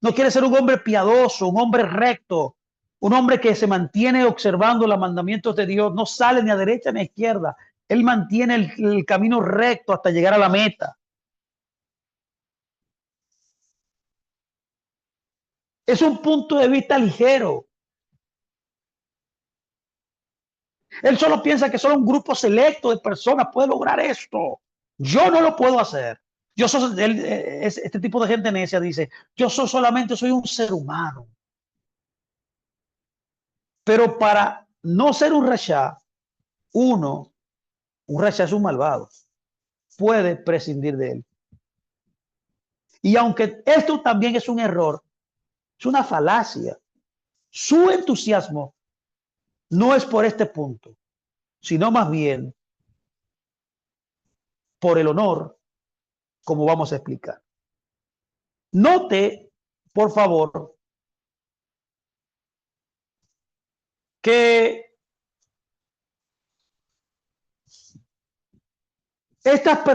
no quiere ser un hombre piadoso, un hombre recto, un hombre que se mantiene observando los mandamientos de Dios, no sale ni a derecha ni a izquierda. Él mantiene el camino recto hasta llegar a la meta. Es un punto de vista ligero. Él solo piensa que solo un grupo selecto de personas puede lograr esto. Yo no lo puedo hacer. Este tipo de gente necia dice, yo solamente soy un ser humano. Pero para no ser un rasha, un rasha es un malvado, puede prescindir de él. Y aunque esto también es un error, es una falacia. Su entusiasmo no es por este punto, sino más bien por el honor, como vamos a explicar. Note, por favor, que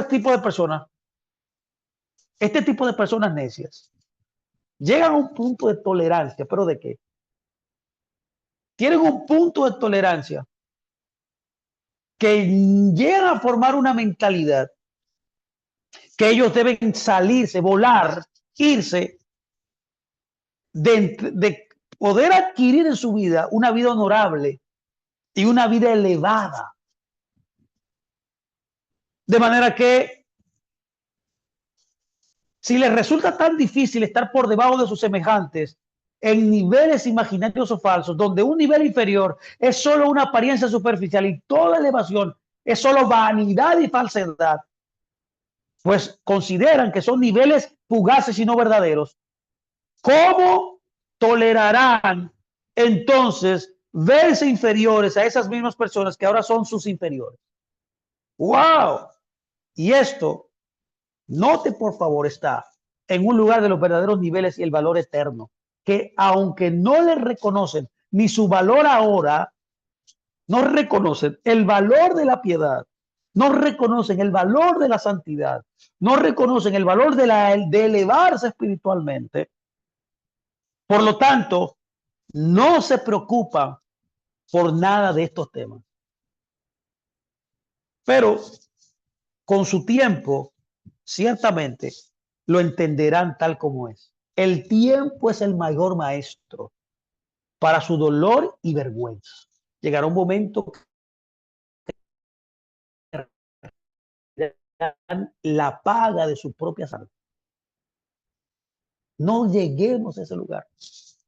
tipo de personas, este tipo de personas necias, llegan a un punto de tolerancia, pero ¿de qué? Tienen un punto de tolerancia que llegan a formar una mentalidad que ellos deben salirse, volar, irse, de poder adquirir en su vida una vida honorable y una vida elevada. De manera que si les resulta tan difícil estar por debajo de sus semejantes en niveles imaginarios o falsos, donde un nivel inferior es solo una apariencia superficial y toda elevación es solo vanidad y falsedad, pues consideran que son niveles fugaces y no verdaderos. ¿Cómo tolerarán entonces verse inferiores a esas mismas personas que ahora son sus inferiores? ¡Wow! Y esto, note por favor, está en un lugar de los verdaderos niveles y el valor eterno. que aunque no le reconocen ni su valor ahora, no reconocen el valor de la piedad, no reconocen el valor de la santidad, no reconocen el valor de elevarse espiritualmente. Por lo tanto, no se preocupan por nada de estos temas. Pero con su tiempo, ciertamente lo entenderán tal como es. El tiempo es el mayor maestro para su dolor y vergüenza. Llegará un momento que darán la paga de su propia salud. No lleguemos a ese lugar.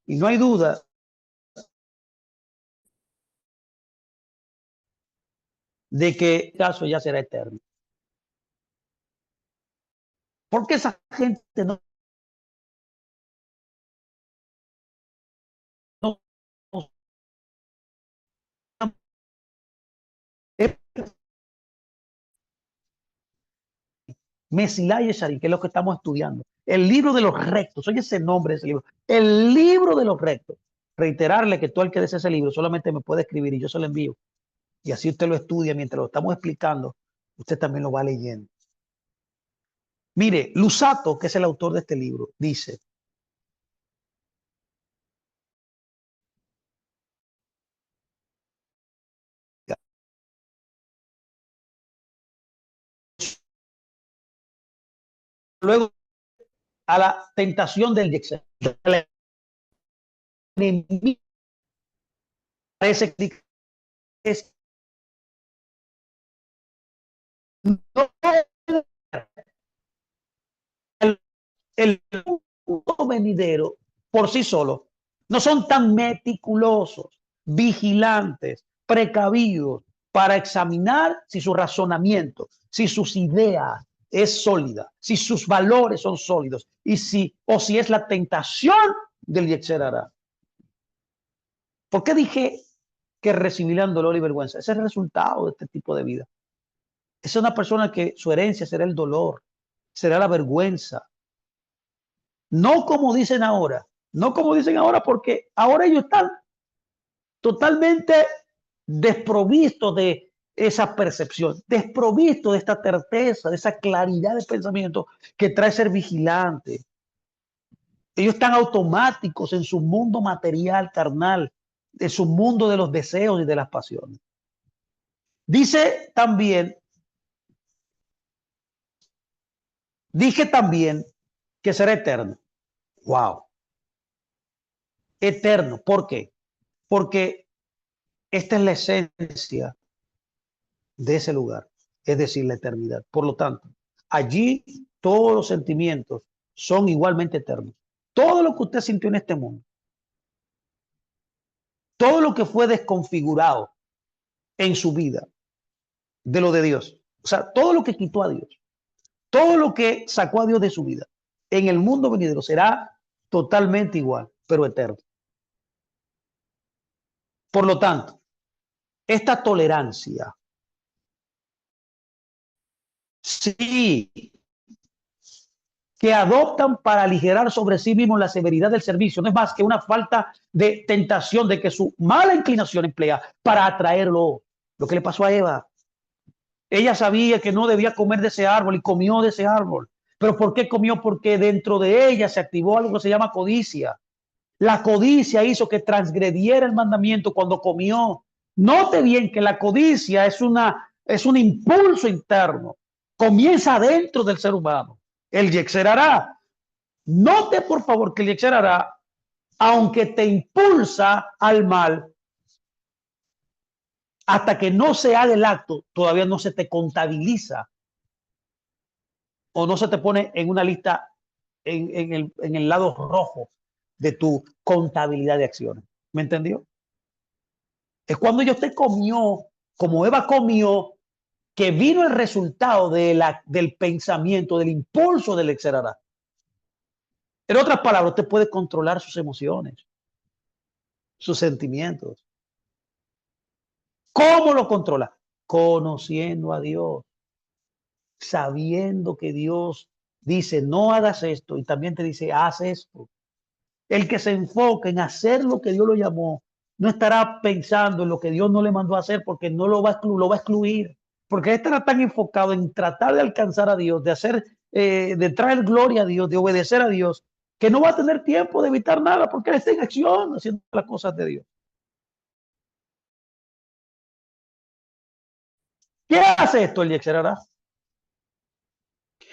Y no hay duda de que el caso ya será eterno. Porque esa gente no es Mesilá y Yesharim, que es lo que estamos estudiando. El libro de los rectos, oye ese nombre de ese libro. El libro de los rectos. Reiterarle que todo el que desee ese libro solamente me puede escribir y yo se lo envío. Y así usted lo estudia mientras lo estamos explicando. Usted también lo va leyendo. Mire, Lusato, que es el autor de este libro, dice: luego a la tentación del Yexer, parece que es no, el mundo venidero por sí solo. No son tan meticulosos, vigilantes, precavidos para examinar si su razonamiento, si sus ideas es sólida, si sus valores son sólidos y si es la tentación del Yetzer Hará. ¿Por qué dije que recibirán dolor y vergüenza? Ese es el resultado de este tipo de vida. Es una persona que su herencia será el dolor, será la vergüenza. No como dicen ahora, no como dicen ahora, porque ahora ellos están totalmente desprovistos de esa percepción, desprovistos de esta certeza, de esa claridad de pensamiento que trae ser vigilante. Ellos están automáticos en su mundo material, carnal, en su mundo de los deseos y de las pasiones. Dice también, dije también que será eterno. Wow, eterno. ¿Por qué? Porque esta es la esencia de ese lugar, es decir, la eternidad. Por lo tanto, allí todos los sentimientos son igualmente eternos. Todo lo que usted sintió en este mundo, todo lo que fue desconfigurado en su vida de lo de Dios, o sea, todo lo que quitó a Dios, todo lo que sacó a Dios de su vida, en el mundo venidero será totalmente igual, pero eterno. Por lo tanto, esta tolerancia, sí, que adoptan para aligerar sobre sí mismos la severidad del servicio. No es más que una falta de tentación de que su mala inclinación emplea para atraerlo. Lo que le pasó a Eva. Ella sabía que no debía comer de ese árbol y comió de ese árbol. ¿Pero por qué comió? Porque dentro de ella se activó algo que se llama codicia. La codicia hizo que transgrediera el mandamiento cuando comió. Note bien que la codicia es un impulso interno. Comienza dentro del ser humano. El Yetzer Hará. Note por favor que el Yetzer Hará, aunque te impulsa al mal, hasta que no se haga el acto, todavía no se te contabiliza o no se te pone en una lista en el lado rojo de tu contabilidad de acciones. ¿Me entendió? Es cuando yo te comió, como Eva comió, que vino el resultado del pensamiento, del impulso del Yetzer Hará. En otras palabras, usted puede controlar sus emociones, sus sentimientos. ¿Cómo lo controla? Conociendo a Dios, sabiendo que Dios dice, no hagas esto, y también te dice, haz esto. El que se enfoca en hacer lo que Dios lo llamó, no estará pensando en lo que Dios no le mandó a hacer porque no lo va a excluir. Porque estará tan enfocado en tratar de alcanzar a Dios, de hacer, de traer gloria a Dios, de obedecer a Dios, que no va a tener tiempo de evitar nada porque él está en acción haciendo las cosas de Dios. ¿Qué hace esto el Yexerará?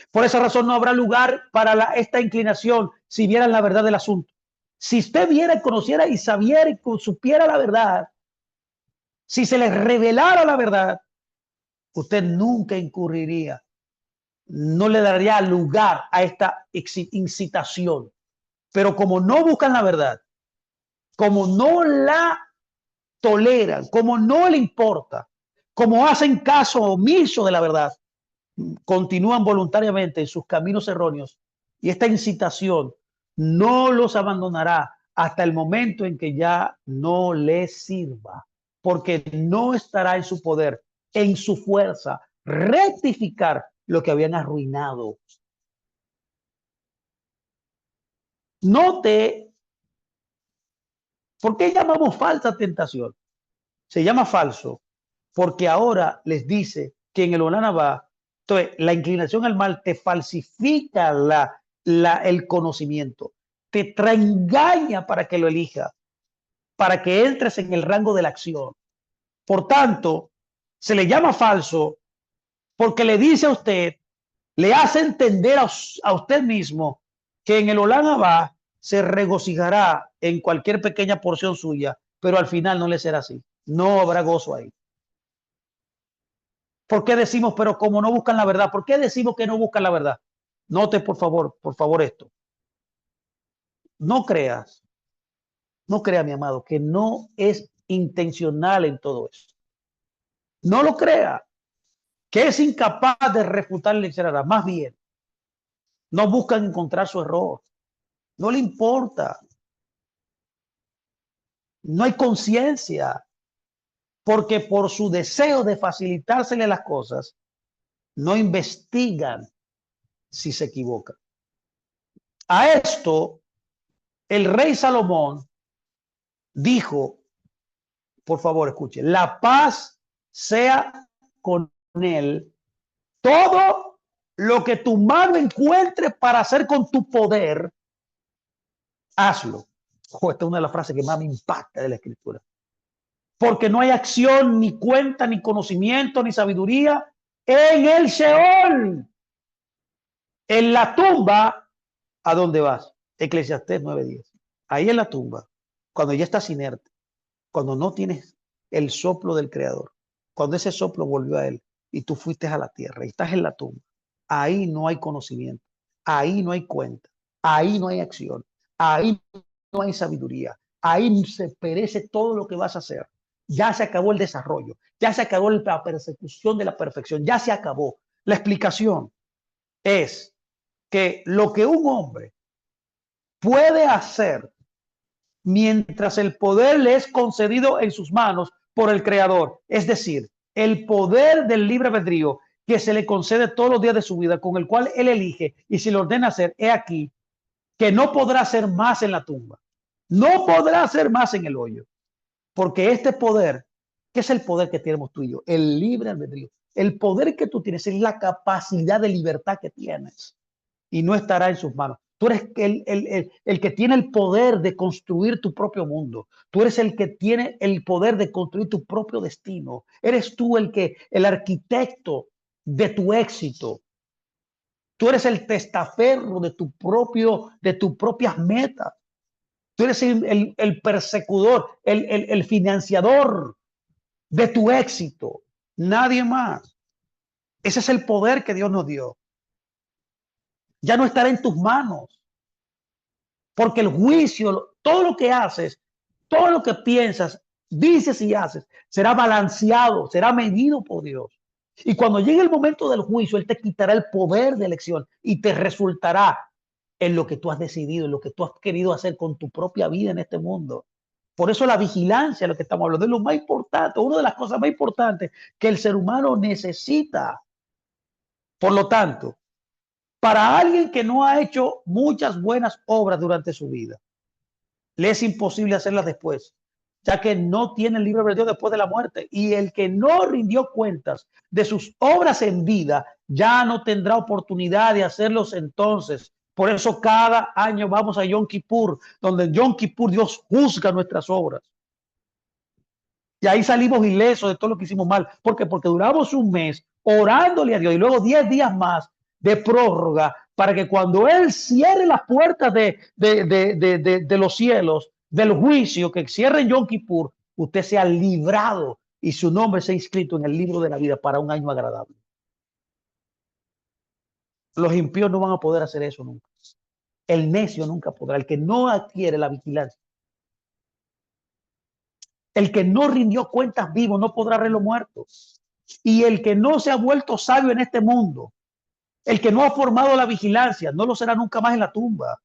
Por esa razón no habrá lugar para esta inclinación si vieran la verdad del asunto. Si usted viera, conociera y sabiera y supiera la verdad, si se le revelara la verdad, usted nunca incurriría, no le daría lugar a esta incitación. Pero como no buscan la verdad, como no la toleran, como no le importa, como hacen caso omiso de la verdad, continúan voluntariamente en sus caminos erróneos y esta incitación no los abandonará hasta el momento en que ya no les sirva, porque no estará en su poder, en su fuerza, rectificar lo que habían arruinado. Note, ¿por qué llamamos falsa tentación? Se llama falso porque ahora les dice que en el Olana va, entonces la inclinación al mal te falsifica el conocimiento, te engaña para que lo elija, para que entres en el rango de la acción. Por tanto, se le llama falso porque le dice a usted, le hace entender a usted mismo que en el Olana va se regocijará en cualquier pequeña porción suya, pero al final no le será así. No habrá gozo ahí. ¿Por qué decimos, pero como no buscan la verdad? ¿Por qué decimos que no buscan la verdad? Note, por favor esto. No creas, no crea, mi amado, que no es intencional en todo eso. No lo crea, que es incapaz de refutar la encerrada. Más bien, no buscan encontrar su error. No le importa. No hay conciencia, porque por su deseo de facilitársele las cosas, no investigan si se equivocan. A esto, el rey Salomón dijo, por favor, escuche, la paz sea con él. Todo lo que tu mano encuentre para hacer con tu poder, hazlo. Esta es una de las frases que más me impacta de la escritura. Porque no hay acción, ni cuenta, ni conocimiento, ni sabiduría en el Sheol. En la tumba, ¿a dónde vas? Eclesiastés 9:10. Ahí en la tumba, cuando ya estás inerte, cuando no tienes el soplo del Creador, cuando ese soplo volvió a él y tú fuiste a la tierra y estás en la tumba, ahí no hay conocimiento, ahí no hay cuenta, ahí no hay acción, ahí no hay sabiduría, ahí se perece todo lo que vas a hacer. Ya se acabó el desarrollo, ya se acabó la persecución de la perfección, ya se acabó. La explicación es que lo que un hombre puede hacer mientras el poder le es concedido en sus manos por el Creador. Es decir, el poder del libre albedrío que se le concede todos los días de su vida, con el cual él elige y si le ordena hacer, he aquí, que no podrá hacer más en la tumba. No podrá hacer más en el hoyo. Porque este poder, ¿qué es el poder que tenemos tú y yo? El libre albedrío. El poder que tú tienes es la capacidad de libertad que tienes y no estará en sus manos. Tú eres el que tiene el poder de construir tu propio mundo. Tú eres el que tiene el poder de construir tu propio destino. Eres tú el arquitecto de tu éxito. Tú eres el testaferro de tus propias metas. Tú eres el persecutor, el financiador de tu éxito. Nadie más. Ese es el poder que Dios nos dio. Ya no estará en tus manos. Porque el juicio, todo lo que haces, todo lo que piensas, dices y haces, será balanceado, será medido por Dios. Y cuando llegue el momento del juicio, Él te quitará el poder de elección y te resultará en lo que tú has decidido, en lo que tú has querido hacer con tu propia vida en este mundo. Por eso la vigilancia, lo que estamos hablando, es lo más importante, una de las cosas más importantes que el ser humano necesita. Por lo tanto, para alguien que no ha hecho muchas buenas obras durante su vida, Le es imposible hacerlas después, ya que no tiene el libre albedrío después de la muerte. Y el que no rindió cuentas de sus obras en vida, ya no tendrá oportunidad de hacerlos entonces. Por eso cada año vamos a Yom Kippur, donde en Yom Kippur Dios juzga nuestras obras. Y ahí salimos ilesos de todo lo que hicimos mal. ¿Por qué? Porque duramos un mes orándole a Dios y luego 10 días más de prórroga para que cuando Él cierre las puertas de los cielos, del juicio, que cierre en Yom Kippur, usted sea librado y su nombre sea inscrito en el libro de la vida para un año agradable. Los impíos no van a poder hacer eso nunca. El necio nunca podrá. El que no adquiere la vigilancia, el que no rindió cuentas vivo, no podrá ver los muertos. Y el que no se ha vuelto sabio en este mundo, el que no ha formado la vigilancia, no lo será nunca más en la tumba.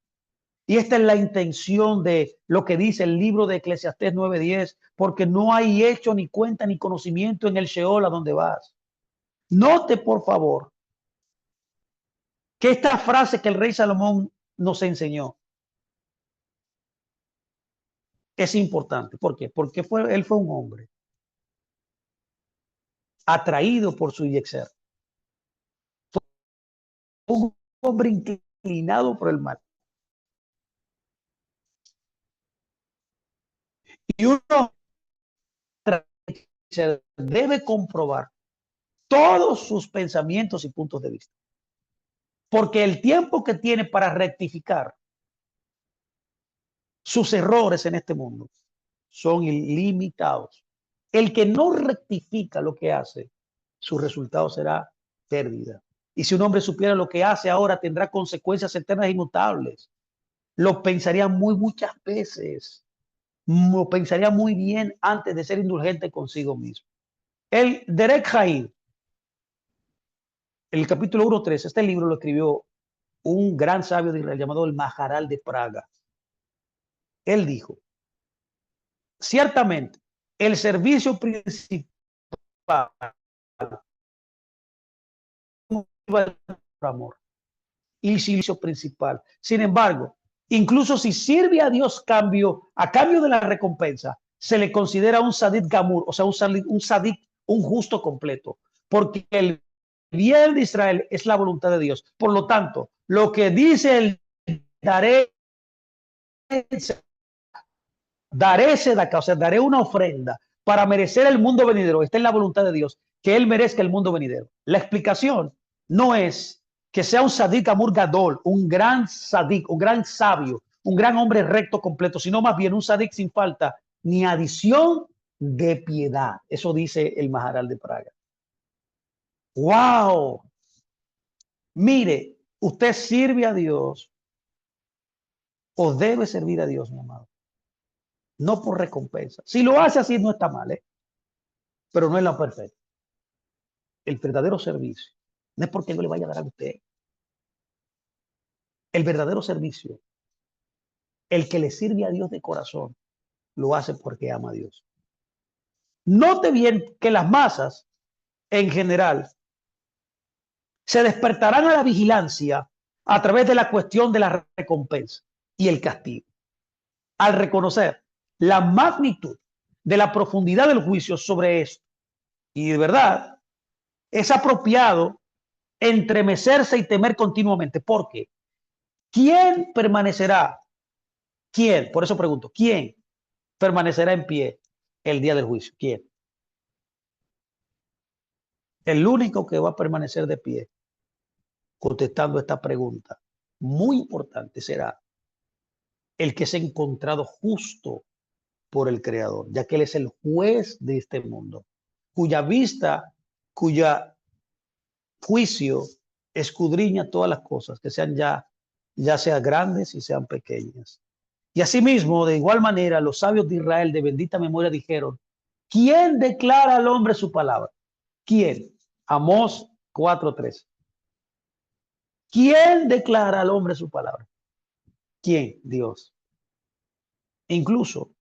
Y esta es la intención de lo que dice el libro de Eclesiastés 9:10, porque no hay hecho ni cuenta ni conocimiento en el Sheol a donde vas. Note, por favor, que esta frase que el rey Salomón nos enseñó es importante. ¿Por qué? Porque él fue un hombre atraído por su yexer, un hombre inclinado por el mal. Y uno se debe comprobar todos sus pensamientos y puntos de vista. Porque el tiempo que tiene para rectificar sus errores en este mundo son ilimitados. El que no rectifica lo que hace, su resultado será pérdida. Y si un hombre supiera lo que hace ahora, tendrá consecuencias eternas e inmutables. Lo pensaría muchas veces. Lo pensaría muy bien antes de ser indulgente consigo mismo. El Derek Jair, el capítulo 1:3, este libro lo escribió un gran sabio de Israel llamado el Maharal de Praga. Él dijo, ciertamente, el servicio principal por amor y el servicio principal. Sin embargo, incluso si sirve a Dios a cambio de la recompensa, se le considera un sadit gamur, o sea, un sadit, un justo completo, porque el bien de Israel es la voluntad de Dios. Por lo tanto, lo que dice el daré sedaca, o sea, daré una ofrenda para merecer el mundo venidero. Está en la voluntad de Dios, que Él merezca el mundo venidero. La explicación no es que sea un sadik amur gadol, un gran sadik, un gran sabio, un gran hombre recto completo, sino más bien un sadik sin falta ni adición de piedad. Eso dice el Maharal de Praga. ¡Wow! Mire, usted sirve a Dios o debe servir a Dios, mi amado. No por recompensa. Si lo hace así, no está mal, pero no es la perfecta. El verdadero servicio no es porque yo le vaya a dar a usted. El verdadero servicio, el que le sirve a Dios de corazón, lo hace porque ama a Dios. Note bien que las masas, en general, se despertarán a la vigilancia a través de la cuestión de la recompensa y el castigo. Al reconocer la magnitud de la profundidad del juicio sobre esto. Y de verdad, es apropiado entremecerse y temer continuamente. ¿Por qué? ¿Quién permanecerá? ¿Quién? Por eso pregunto, ¿quién permanecerá en pie el día del juicio? ¿Quién? El único que va a permanecer de pie contestando esta pregunta muy importante será el que se ha encontrado justo por el Creador, ya que Él es el juez de este mundo, cuya vista, cuya juicio escudriña todas las cosas, que sean ya sean grandes y sean pequeñas. Y asimismo, de igual manera, los sabios de Israel de bendita memoria dijeron, ¿quién declara al hombre su palabra? ¿Quién? Amós 4:3. ¿Quién declara al hombre su palabra? ¿Quién? Dios. Incluso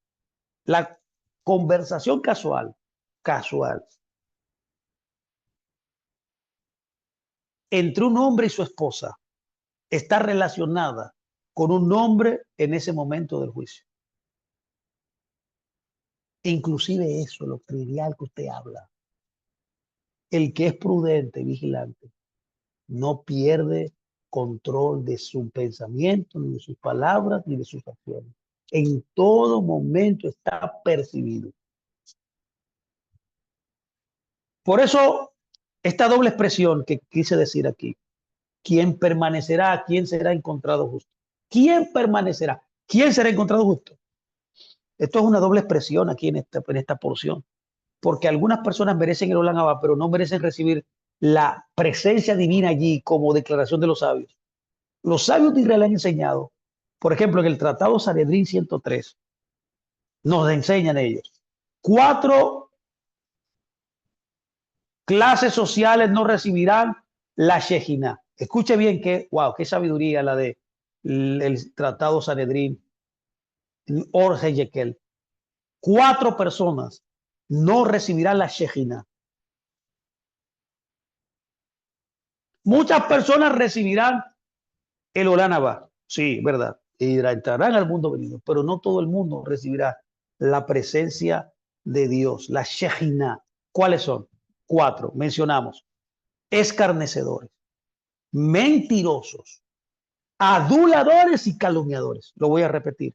la conversación casual, entre un hombre y su esposa está relacionada con un hombre en ese momento del juicio. E inclusive eso, lo trivial que usted habla. El que es prudente, vigilante, no pierde control de su pensamiento, ni de sus palabras, ni de sus acciones. En todo momento está percibido. Por eso, esta doble expresión que quise decir aquí, ¿quién permanecerá? ¿Quién será encontrado justo? ¿Quién permanecerá? ¿Quién será encontrado justo? Esto es una doble expresión aquí en esta porción, porque algunas personas merecen el Olam Abba, pero no merecen recibir la presencia divina allí como declaración de los sabios. Los sabios de Israel han enseñado, por ejemplo, en el Tratado Sanedrín 103, nos enseñan ellos, 4 clases sociales no recibirán la Shejina. Escuche bien que, wow, qué sabiduría la de el Tratado Sanedrín, Or Heyekel. 4 personas no recibirán la Shejina. Muchas personas recibirán el Olam Abba, sí, verdad, y entrarán al mundo venido, pero no todo el mundo recibirá la presencia de Dios, la Shejina. ¿Cuáles son? 4, mencionamos: escarnecedores, mentirosos, aduladores y calumniadores. Lo voy a repetir: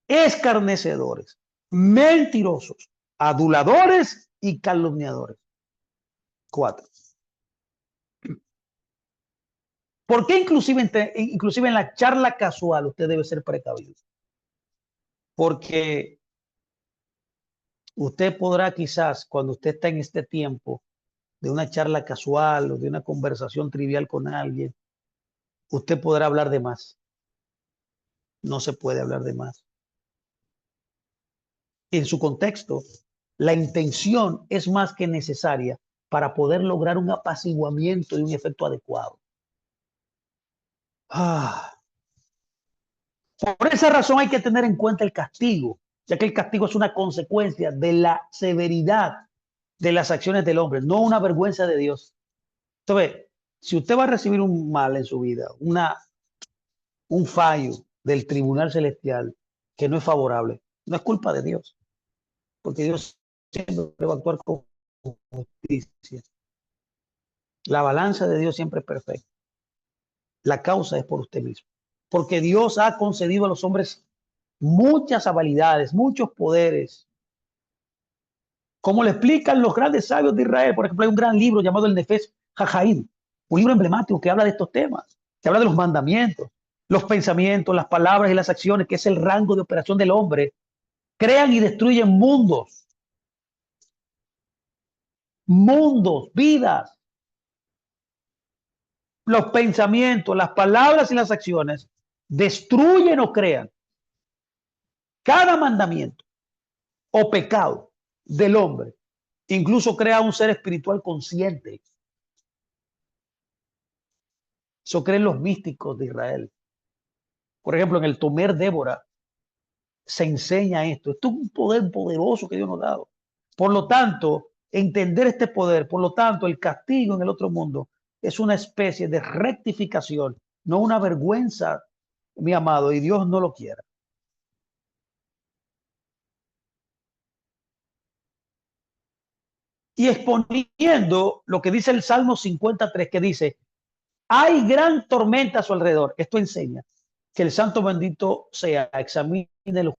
escarnecedores, mentirosos, aduladores y calumniadores. 4. ¿Por qué inclusive en la charla casual usted debe ser precavido? Porque usted podrá quizás, cuando usted está en este tiempo de una charla casual o de una conversación trivial con alguien, usted podrá hablar de más. No se puede hablar de más. En su contexto, la intención es más que necesaria para poder lograr un apaciguamiento y un efecto adecuado. Ah, por esa razón hay que tener en cuenta el castigo, ya que el castigo es una consecuencia de la severidad de las acciones del hombre, no una vergüenza de Dios. Entonces, si usted va a recibir un mal en su vida, un fallo del tribunal celestial que no es favorable, no es culpa de Dios, porque Dios siempre va a actuar con justicia. La balanza de Dios siempre es perfecta. La causa es por usted mismo, porque Dios ha concedido a los hombres muchas habilidades, muchos poderes, como le explican los grandes sabios de Israel. Por ejemplo, hay un gran libro llamado el Nefesh Hajaim, un libro emblemático que habla de estos temas, que habla de los mandamientos, los pensamientos, las palabras y las acciones, que es el rango de operación del hombre. Crean y destruyen mundos, vidas. Los pensamientos, las palabras y las acciones destruyen o crean. Cada mandamiento o pecado del hombre incluso crea un ser espiritual consciente. Eso creen los místicos de Israel. Por ejemplo, en el Tomer Débora se enseña esto. Esto es un poder poderoso que Dios nos ha dado. Por lo tanto, entender este poder, por lo tanto, el castigo en el otro mundo es una especie de rectificación, no una vergüenza, mi amado, y Dios no lo quiera. Y exponiendo lo que dice el Salmo 53, que dice: hay gran tormenta a su alrededor. Esto enseña que el santo bendito sea, examine el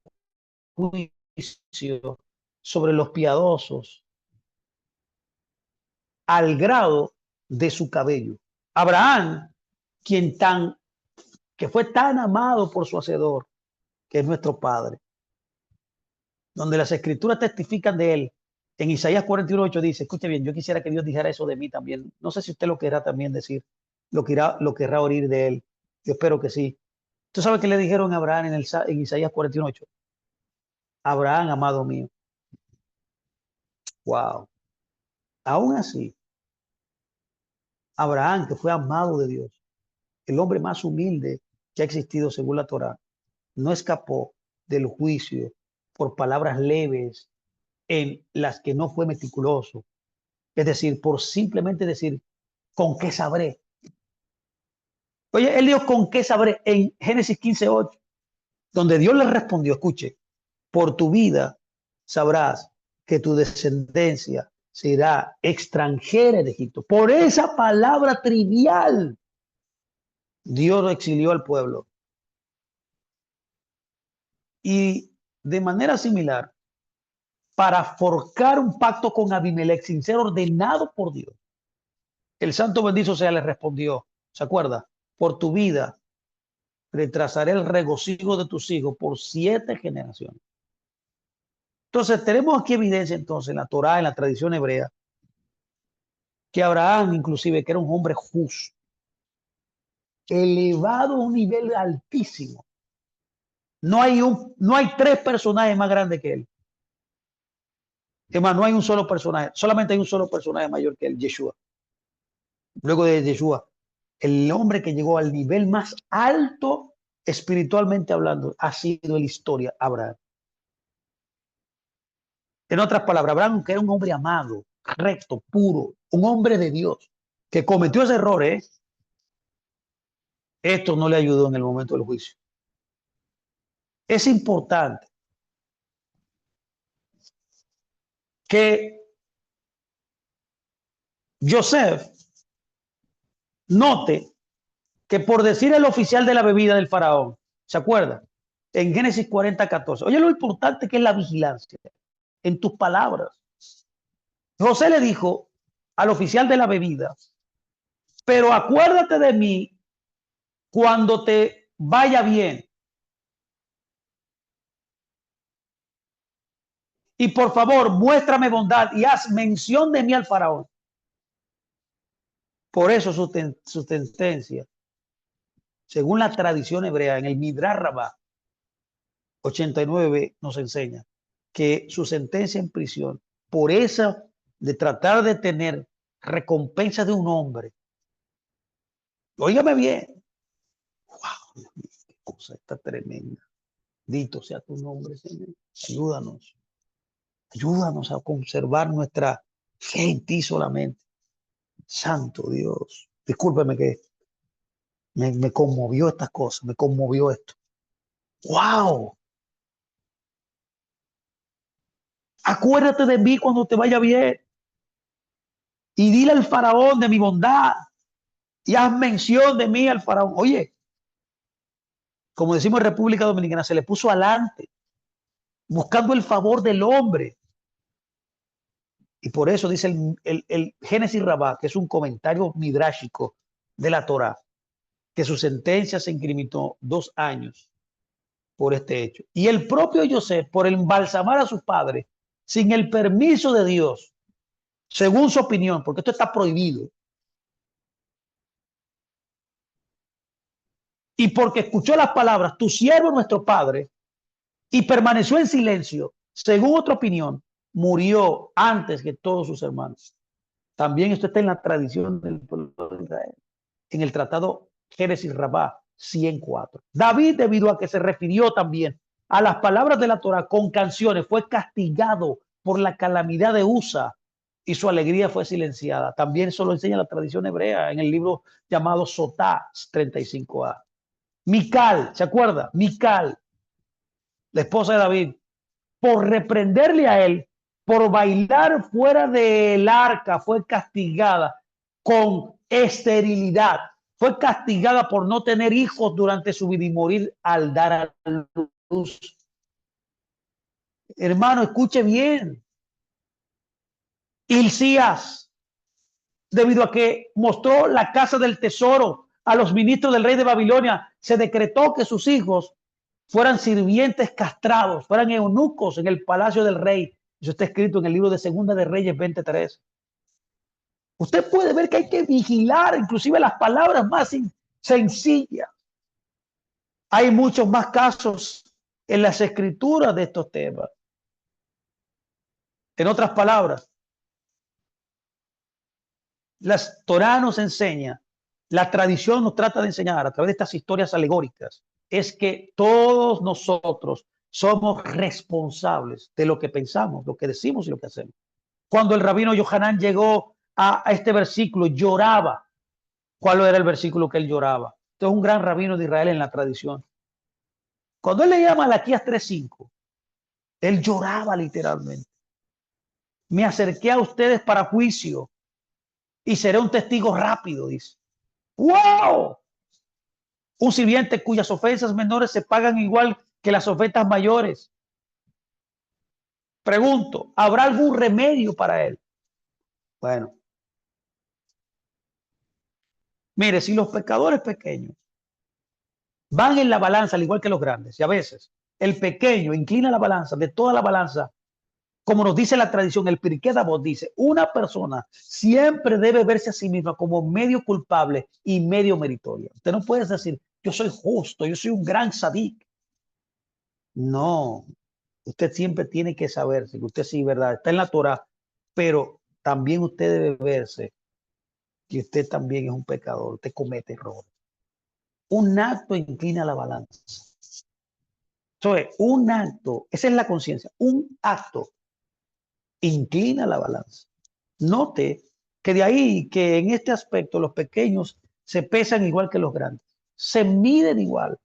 juicio sobre los piadosos al grado de su cabello. Abraham, que fue tan amado por su hacedor, que es nuestro Padre, donde las escrituras testifican de él. En Isaías 41:8 dice: escuche bien, yo quisiera que Dios dijera eso de mí también. No sé si usted lo querrá también decir, lo querrá oír de él. Yo espero que sí. ¿Tú sabes qué le dijeron a Abraham en Isaías 41:8? Abraham, amado mío. Wow. Aún así, Abraham, que fue amado de Dios, el hombre más humilde que ha existido según la Torá, no escapó del juicio por palabras leves en las que no fue meticuloso. Es decir, por simplemente decir: ¿con qué sabré? Oye, él dijo: ¿con qué sabré? En Génesis 15:8, donde Dios le respondió: escuche, por tu vida sabrás que tu descendencia será extranjera en Egipto. Por esa palabra trivial, Dios exilió al pueblo. Y de manera similar, para forjar un pacto con Abimelech sin ser ordenado por Dios, el santo bendito sea le respondió, ¿se acuerda? Por tu vida retrasaré el regocijo de tus hijos por 7 generaciones. Entonces tenemos aquí evidencia entonces en la Torá, en la tradición hebrea, que Abraham inclusive, que era un hombre justo, elevado a un nivel altísimo. No hay 3 personajes más grandes que él. Es más, no hay un solo personaje, solamente hay un solo personaje mayor que él, Yeshua. Luego de Yeshua, el hombre que llegó al nivel más alto espiritualmente hablando ha sido en la historia Abraham. En otras palabras, Abraham, que era un hombre amado, recto, puro, un hombre de Dios, que cometió ese error, esto no le ayudó en el momento del juicio. Es importante que Joseph note que por decir el oficial de la bebida del faraón, ¿se acuerda? En Génesis 40:14. Oye, lo importante que es la vigilancia en tus palabras. José le dijo al oficial de la bebida, pero acuérdate de mí cuando te vaya bien. Y por favor, muéstrame bondad y haz mención de mí al faraón. Por eso su sentencia, según la tradición hebrea, en el Midrash Rabbah 89 nos enseña que su sentencia en prisión, por eso de tratar de tener recompensa de un hombre, óigame bien, wow, Dios mío, qué cosa está tremenda. Dito sea tu nombre, Señor. Ayúdanos. Ayúdanos a conservar nuestra fe en ti solamente. Santo Dios. Discúlpeme que me conmovió estas cosas, me conmovió esto. ¡Wow! Acuérdate de mí cuando te vaya bien y dile al faraón de mi bondad y haz mención de mí al faraón. Oye, como decimos en República Dominicana, se le puso adelante, buscando el favor del hombre. Y por eso dice el Génesis Rabá, que es un comentario midrásico de la Torá, que su sentencia se incriminó 2 años por este hecho. Y el propio José, por embalsamar a sus padres, sin el permiso de Dios, según su opinión, porque esto está prohibido, y porque escuchó las palabras, tu siervo nuestro padre, y permaneció en silencio, según otra opinión, murió antes que todos sus hermanos. También esto está en la tradición del pueblo de Israel, en el tratado Génesis Rabá 104. David, debido a que se refirió también a las palabras de la Torah con canciones, fue castigado por la calamidad de Usa y su alegría fue silenciada. También eso lo enseña la tradición hebrea en el libro llamado Sotá 35a. Mical, ¿se acuerda? Mical, la esposa de David, por reprenderle a él, por bailar fuera del arca, fue castigada con esterilidad. Fue castigada por no tener hijos durante su vida y morir al dar a luz. Hermano, escuche bien. Hilcías, debido a que mostró la casa del tesoro a los ministros del rey de Babilonia, se decretó que sus hijos fueran sirvientes castrados, fueran eunucos en el palacio del rey. Eso está escrito en el libro de Segunda de Reyes 23. Usted puede ver que hay que vigilar inclusive las palabras más sencillas. Hay muchos más casos en las escrituras de estos temas. En otras palabras, la Torá nos enseña, la tradición nos trata de enseñar a través de estas historias alegóricas, es que todos nosotros somos responsables de lo que pensamos, lo que decimos y lo que hacemos. Cuando el rabino Yohanan llegó a este versículo, lloraba. ¿Cuál era el versículo que él lloraba? Este es un gran rabino de Israel en la tradición. Cuando él leía Malaquías 3:5, Él lloraba literalmente. Me acerqué a ustedes para juicio y seré un testigo rápido, dice. ¡Wow! Un sirviente cuyas ofensas menores se pagan igual que las ofensas mayores. Pregunto, ¿habrá algún remedio para él? Bueno, mire, si los pecadores pequeños van en la balanza al igual que los grandes, y a veces el pequeño inclina la balanza de toda la balanza, como nos dice la tradición, el Pirkei de Avot dice, una persona siempre debe verse a sí misma como medio culpable y medio meritoria. Usted no puede decir, yo soy justo, yo soy un gran sadik. No, usted siempre tiene que saberse que usted sí, verdad, está en la Torah, pero también usted debe verse que usted también es un pecador, usted comete errores. Un acto inclina la balanza. Entonces, un acto, esa es la conciencia, un acto inclina la balanza. Note que de ahí que en este aspecto los pequeños se pesan igual que los grandes, se miden igual.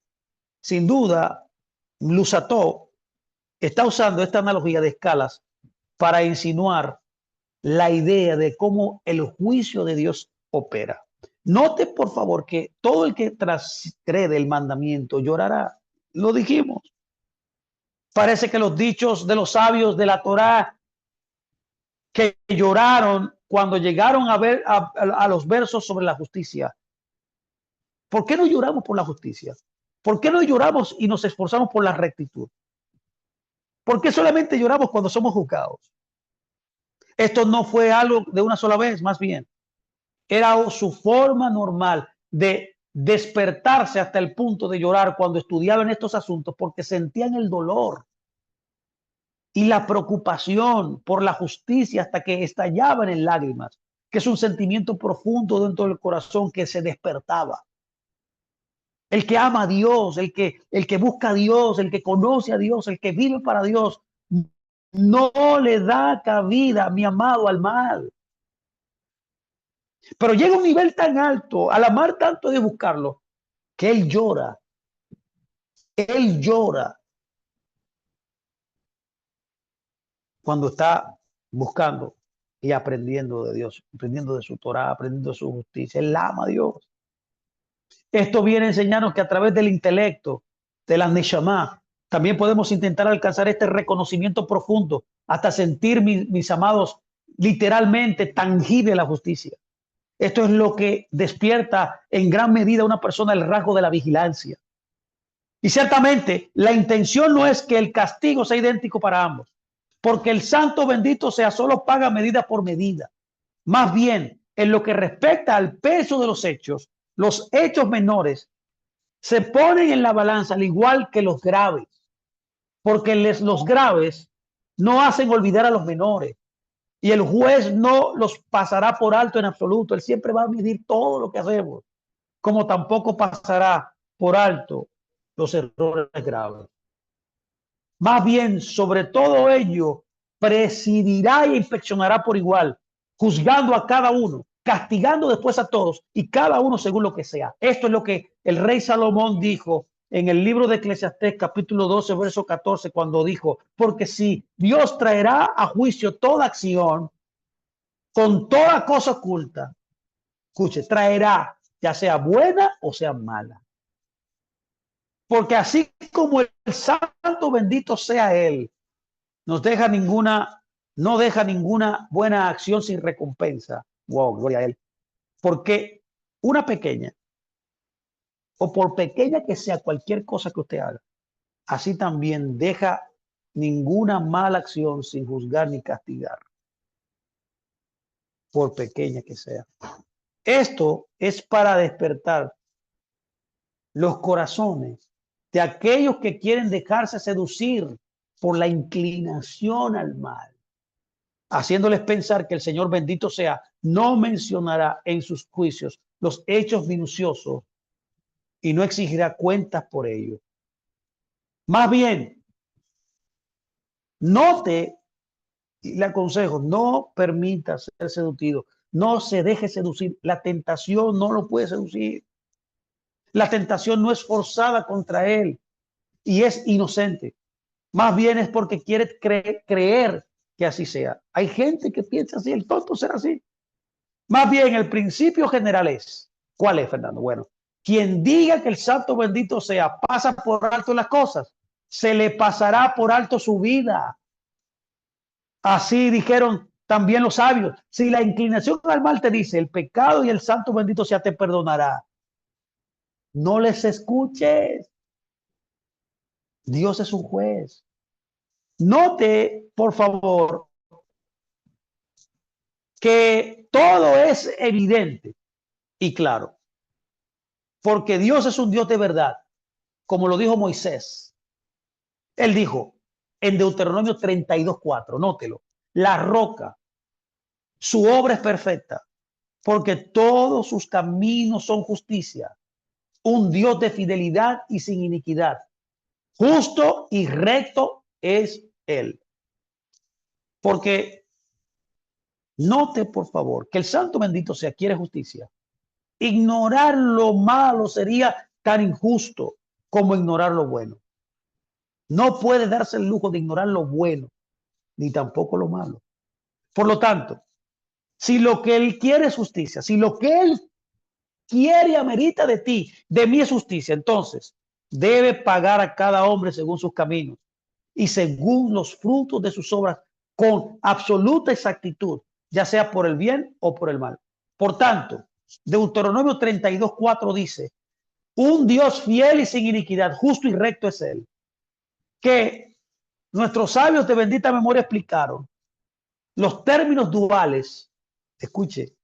Sin duda, Lusato está usando esta analogía de escalas para insinuar la idea de cómo el juicio de Dios opera. Note, por favor, que todo el que transgrede el mandamiento llorará. Lo dijimos. Parece que los dichos de los sabios de la Torá que lloraron cuando llegaron a ver a los versos sobre la justicia. ¿Por qué no lloramos por la justicia? ¿Por qué no lloramos y nos esforzamos por la rectitud? ¿Por qué solamente lloramos cuando somos juzgados? Esto no fue algo de una sola vez, más bien. Era su forma normal de despertarse hasta el punto de llorar cuando estudiaban estos asuntos porque sentían el dolor y la preocupación por la justicia hasta que estallaban en lágrimas, que es un sentimiento profundo dentro del corazón que se despertaba. El que ama a Dios, el que busca a Dios, el que conoce a Dios, el que vive para Dios, no le da cabida, mi amado, al mal. Pero llega a un nivel tan alto, al amar tanto de buscarlo, que él llora cuando está buscando y aprendiendo de Dios, aprendiendo de su Torah, aprendiendo de su justicia. Él ama a Dios. Esto viene a enseñarnos que a través del intelecto, de la Neshama, también podemos intentar alcanzar este reconocimiento profundo, hasta sentir, mis amados, literalmente tangible la justicia. Esto es lo que despierta en gran medida a una persona el rasgo de la vigilancia. Y ciertamente la intención no es que el castigo sea idéntico para ambos, porque el santo bendito sea solo paga medida por medida. Más bien, en lo que respecta al peso de los hechos menores se ponen en la balanza al igual que los graves, porque los graves no hacen olvidar a los menores y el juez no los pasará por alto en absoluto. Él siempre va a medir todo lo que hacemos, como tampoco pasará por alto los errores graves. Más bien, sobre todo ello, presidirá e inspeccionará por igual, juzgando a cada uno, castigando después a todos y cada uno según lo que sea. Esto es lo que el rey Salomón dijo en el libro de Eclesiastés capítulo 12 verso 14 cuando dijo, porque si Dios traerá a juicio toda acción con toda cosa oculta, escuche, traerá ya sea buena o sea mala. Porque así como el santo bendito sea él, no deja ninguna buena acción sin recompensa. Wow, gloria a él. Porque una pequeña, o por pequeña que sea cualquier cosa que usted haga, así también deja ninguna mala acción sin juzgar ni castigar, por pequeña que sea. Esto es para despertar los corazones de aquellos que quieren dejarse seducir por la inclinación al mal, haciéndoles pensar que el Señor bendito sea, no mencionará en sus juicios los hechos minuciosos y no exigirá cuentas por ello. Más bien, note y le aconsejo, no permita ser seducido, no se deje seducir. La tentación no lo puede seducir. La tentación no es forzada contra él y es inocente. Más bien es porque quiere creer que así sea. Hay gente que piensa así, el tonto será así. Más bien el principio general es, ¿cuál es, Fernando? Bueno, quien diga que el santo bendito sea pasa por alto las cosas, se le pasará por alto su vida. Así dijeron también los sabios. Si la inclinación al mal te dice el pecado y el santo bendito sea te perdonará, no les escuches. Dios es un juez. Note, por favor, que todo es evidente y claro, porque Dios es un Dios de verdad, como lo dijo Moisés. Él dijo en Deuteronomio 32:4, nótelo, la roca, su obra es perfecta, porque todos sus caminos son justicia, un Dios de fidelidad y sin iniquidad, justo y recto es Él. Porque note, por favor, que el santo bendito sea quiere justicia. Ignorar lo malo sería tan injusto como ignorar lo bueno. No puede darse el lujo de ignorar lo bueno, ni tampoco lo malo. Por lo tanto, si lo que Él quiere es justicia, si lo que Él quiere y amerita de ti, de mí es justicia, entonces debe pagar a cada hombre según sus caminos y según los frutos de sus obras con absoluta exactitud, ya sea por el bien o por el mal. Por tanto, Deuteronomio 32:4 dice, un Dios fiel y sin iniquidad, justo y recto es Él, que nuestros sabios de bendita memoria explicaron los términos duales. Escuche,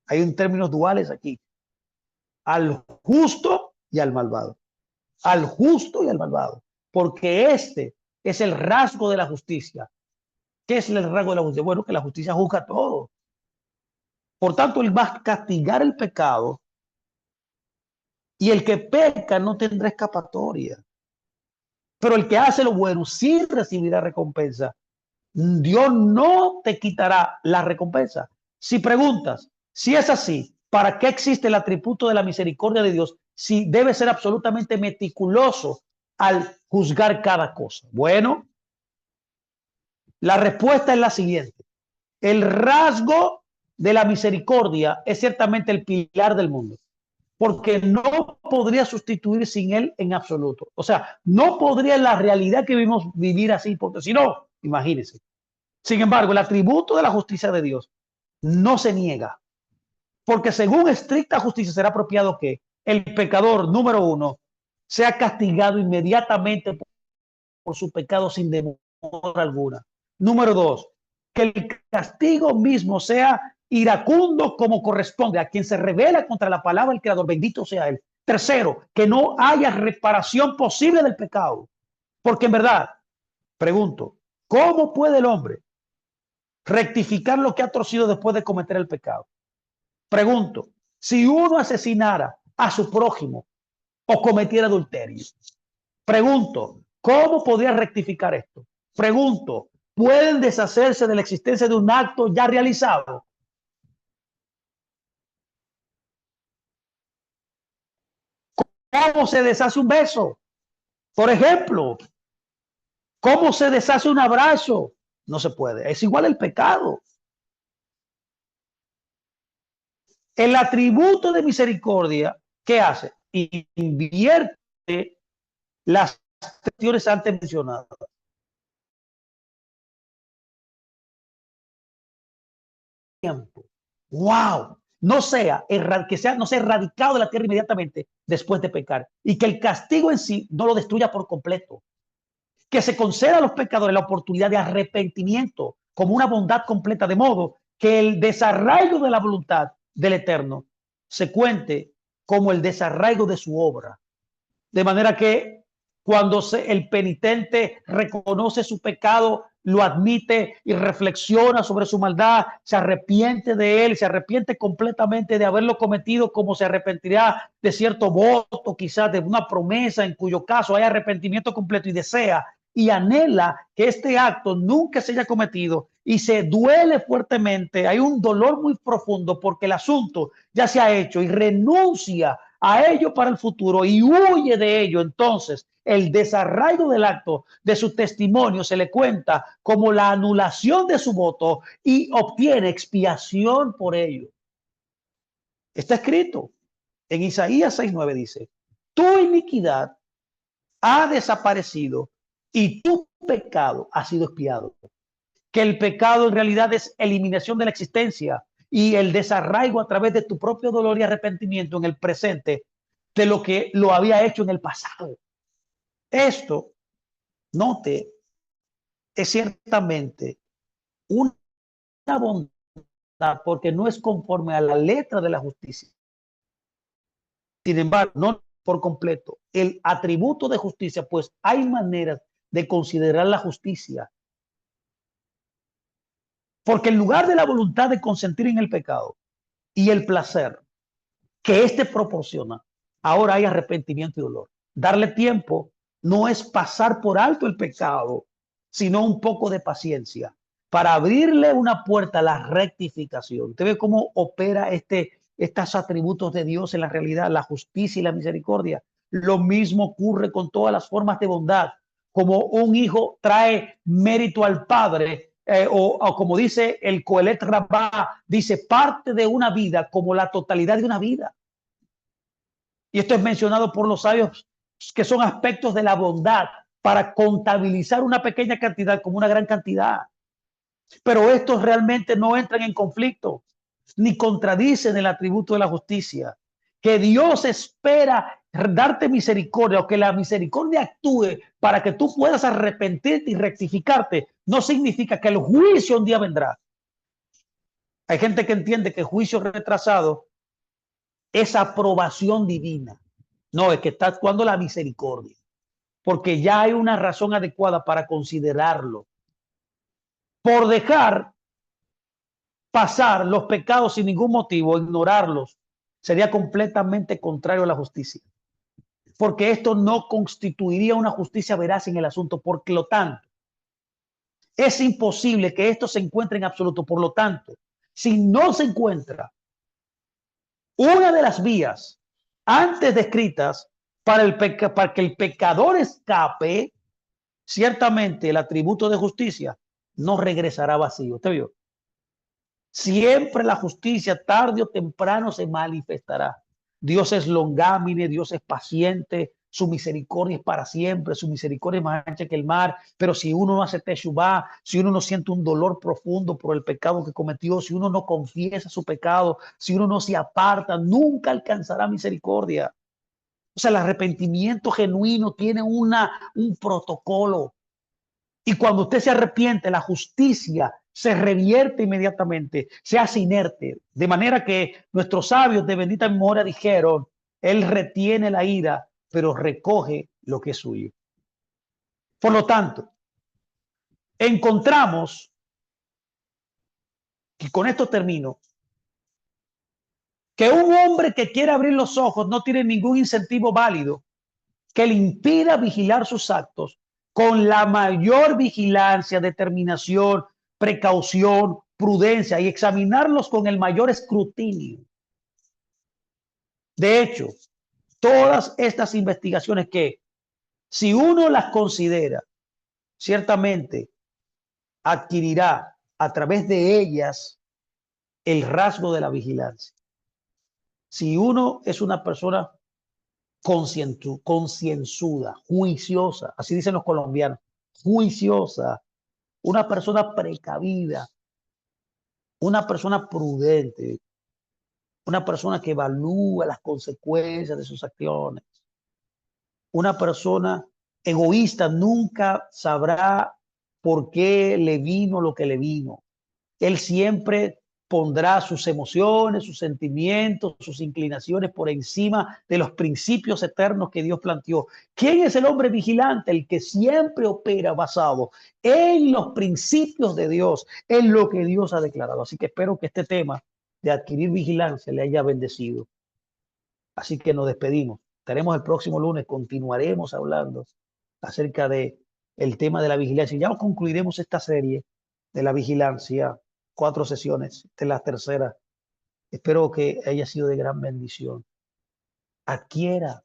hay un términos duales aquí, al justo y al malvado, al justo y al malvado, porque este es el rasgo de la justicia. ¿Qué es el rasgo de la justicia? Bueno, que la justicia juzga todo. Por tanto, Él va a castigar el pecado y el que peca no tendrá escapatoria. Pero el que hace lo bueno sí recibirá recompensa. Dios no te quitará la recompensa. Si preguntas, si es así, ¿para qué existe el atributo de la misericordia de Dios si debe ser absolutamente meticuloso al juzgar cada cosa? Bueno, la respuesta es la siguiente. El rasgo de la misericordia es ciertamente el pilar del mundo, porque no podría sustituir sin él en absoluto. O sea, no podría en la realidad que vivimos vivir así, porque si no, imagínense. Sin embargo, el atributo de la justicia de Dios no se niega, porque según estricta justicia será apropiado que el pecador número uno sea castigado inmediatamente por su pecado sin demora alguna. Número dos, que el castigo mismo sea iracundo como corresponde a quien se revela contra la palabra del Creador, bendito sea Él. Tercero, que no haya reparación posible del pecado, porque en verdad, pregunto, ¿cómo puede el hombre rectificar lo que ha torcido después de cometer el pecado? Pregunto, si uno asesinara a su prójimo o cometiera adulterio, pregunto, ¿cómo podría rectificar esto? Pregunto, ¿pueden deshacerse de la existencia de un acto ya realizado? ¿Cómo se deshace un beso? Por ejemplo, ¿cómo se deshace un abrazo? No se puede. Es igual el pecado. El atributo de misericordia, ¿qué hace? Invierte las cuestiones antes mencionadas. Tiempo. ¡Wow! No sea, que sea, no sea erradicado de la tierra inmediatamente después de pecar y que el castigo en sí no lo destruya por completo. Que se conceda a los pecadores la oportunidad de arrepentimiento como una bondad completa, de modo que el desarraigo de la voluntad del Eterno se cuente como el desarraigo de su obra. De manera que cuando el penitente reconoce su pecado, lo admite y reflexiona sobre su maldad, se arrepiente de él, se arrepiente completamente de haberlo cometido, como se arrepentirá de cierto voto, quizás de una promesa, en cuyo caso hay arrepentimiento completo, y desea y anhela que este acto nunca se haya cometido y se duele fuertemente. Hay un dolor muy profundo porque el asunto ya se ha hecho y renuncia a ello para el futuro y huye de ello. Entonces, el desarraigo del acto de su testimonio se le cuenta como la anulación de su voto y obtiene expiación por ello. Está escrito en Isaías 6:9, dice: tu iniquidad ha desaparecido y tu pecado ha sido expiado. Que el pecado en realidad es eliminación de la existencia y el desarraigo a través de tu propio dolor y arrepentimiento en el presente de lo que lo había hecho en el pasado. Esto, note, es ciertamente una bondad porque no es conforme a la letra de la justicia. Sin embargo, no por completo el atributo de justicia, pues hay maneras de considerar la justicia. Porque en lugar de la voluntad de consentir en el pecado y el placer que éste proporciona, ahora hay arrepentimiento y dolor. Darle tiempo no es pasar por alto el pecado, sino un poco de paciencia para abrirle una puerta a la rectificación. ¿Usted ve cómo opera estos atributos de Dios en la realidad, la justicia y la misericordia? Lo mismo ocurre con todas las formas de bondad. Como un hijo trae mérito al padre, o como dice el Coelet Rabbah, dice parte de una vida como la totalidad de una vida. Y esto es mencionado por los sabios, que son aspectos de la bondad para contabilizar una pequeña cantidad como una gran cantidad. Pero estos realmente no entran en conflicto ni contradicen el atributo de la justicia. Que Dios espera darte misericordia o que la misericordia actúe para que tú puedas arrepentirte y rectificarte, no significa que el juicio un día vendrá. Hay gente que entiende que juicio retrasado es aprobación divina. No, es que está actuando la misericordia, porque ya hay una razón adecuada para considerarlo. Por dejar pasar los pecados sin ningún motivo, ignorarlos, sería completamente contrario a la justicia, porque esto no constituiría una justicia veraz en el asunto. Por lo tanto, es imposible que esto se encuentre en absoluto. Por lo tanto, si no se encuentra una de las vías antes descritas para que el pecador escape, ciertamente el atributo de justicia no regresará vacío. ¿Usted vio? Siempre la justicia, tarde o temprano, se manifestará. Dios es longámine, Dios es paciente, su misericordia es para siempre, su misericordia es más ancha que el mar. Pero si uno no hace teshuvá, si uno no siente un dolor profundo por el pecado que cometió, si uno no confiesa su pecado, si uno no se aparta, nunca alcanzará misericordia. O sea, el arrepentimiento genuino tiene un protocolo. Y cuando usted se arrepiente, la justicia se revierte inmediatamente, se hace inerte. De manera que nuestros sabios de bendita memoria dijeron: Él retiene la ira, pero recoge lo que es suyo. Por lo tanto, encontramos, y con esto termino, que un hombre que quiere abrir los ojos no tiene ningún incentivo válido que le impida vigilar sus actos con la mayor vigilancia, determinación, precaución, prudencia y examinarlos con el mayor escrutinio. De hecho, todas estas investigaciones, que si uno las considera, ciertamente adquirirá a través de ellas el rasgo de la vigilancia. Si uno es una persona concienzuda, juiciosa, así dicen los colombianos, juiciosa, una persona precavida, una persona prudente, una persona que evalúa las consecuencias de sus acciones, una persona egoísta nunca sabrá por qué le vino lo que le vino. Él siempre pondrá sus emociones, sus sentimientos, sus inclinaciones por encima de los principios eternos que Dios planteó. ¿Quién es el hombre vigilante? El que siempre opera basado en los principios de Dios, en lo que Dios ha declarado. Así que espero que este tema de adquirir vigilancia le haya bendecido. Así que nos despedimos. Estaremos el próximo lunes, continuaremos hablando acerca de el tema de la vigilancia. Ya concluiremos esta serie de la vigilancia, 4 sesiones, esta es la tercera. Espero que haya sido de gran bendición. Adquiera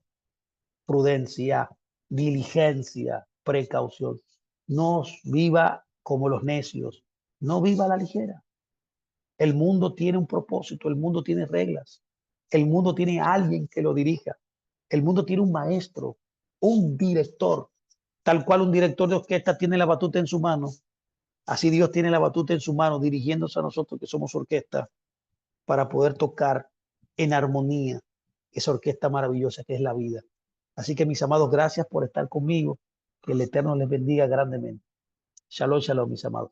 prudencia, diligencia, precaución. No viva como los necios, no viva a la ligera. El mundo tiene un propósito, el mundo tiene reglas, el mundo tiene alguien que lo dirija, el mundo tiene un maestro, un director, tal cual un director de orquesta tiene la batuta en su mano, así Dios tiene la batuta en su mano dirigiéndose a nosotros que somos orquesta para poder tocar en armonía esa orquesta maravillosa que es la vida. Así que mis amados, gracias por estar conmigo, que el Eterno les bendiga grandemente. Shalom, shalom, mis amados.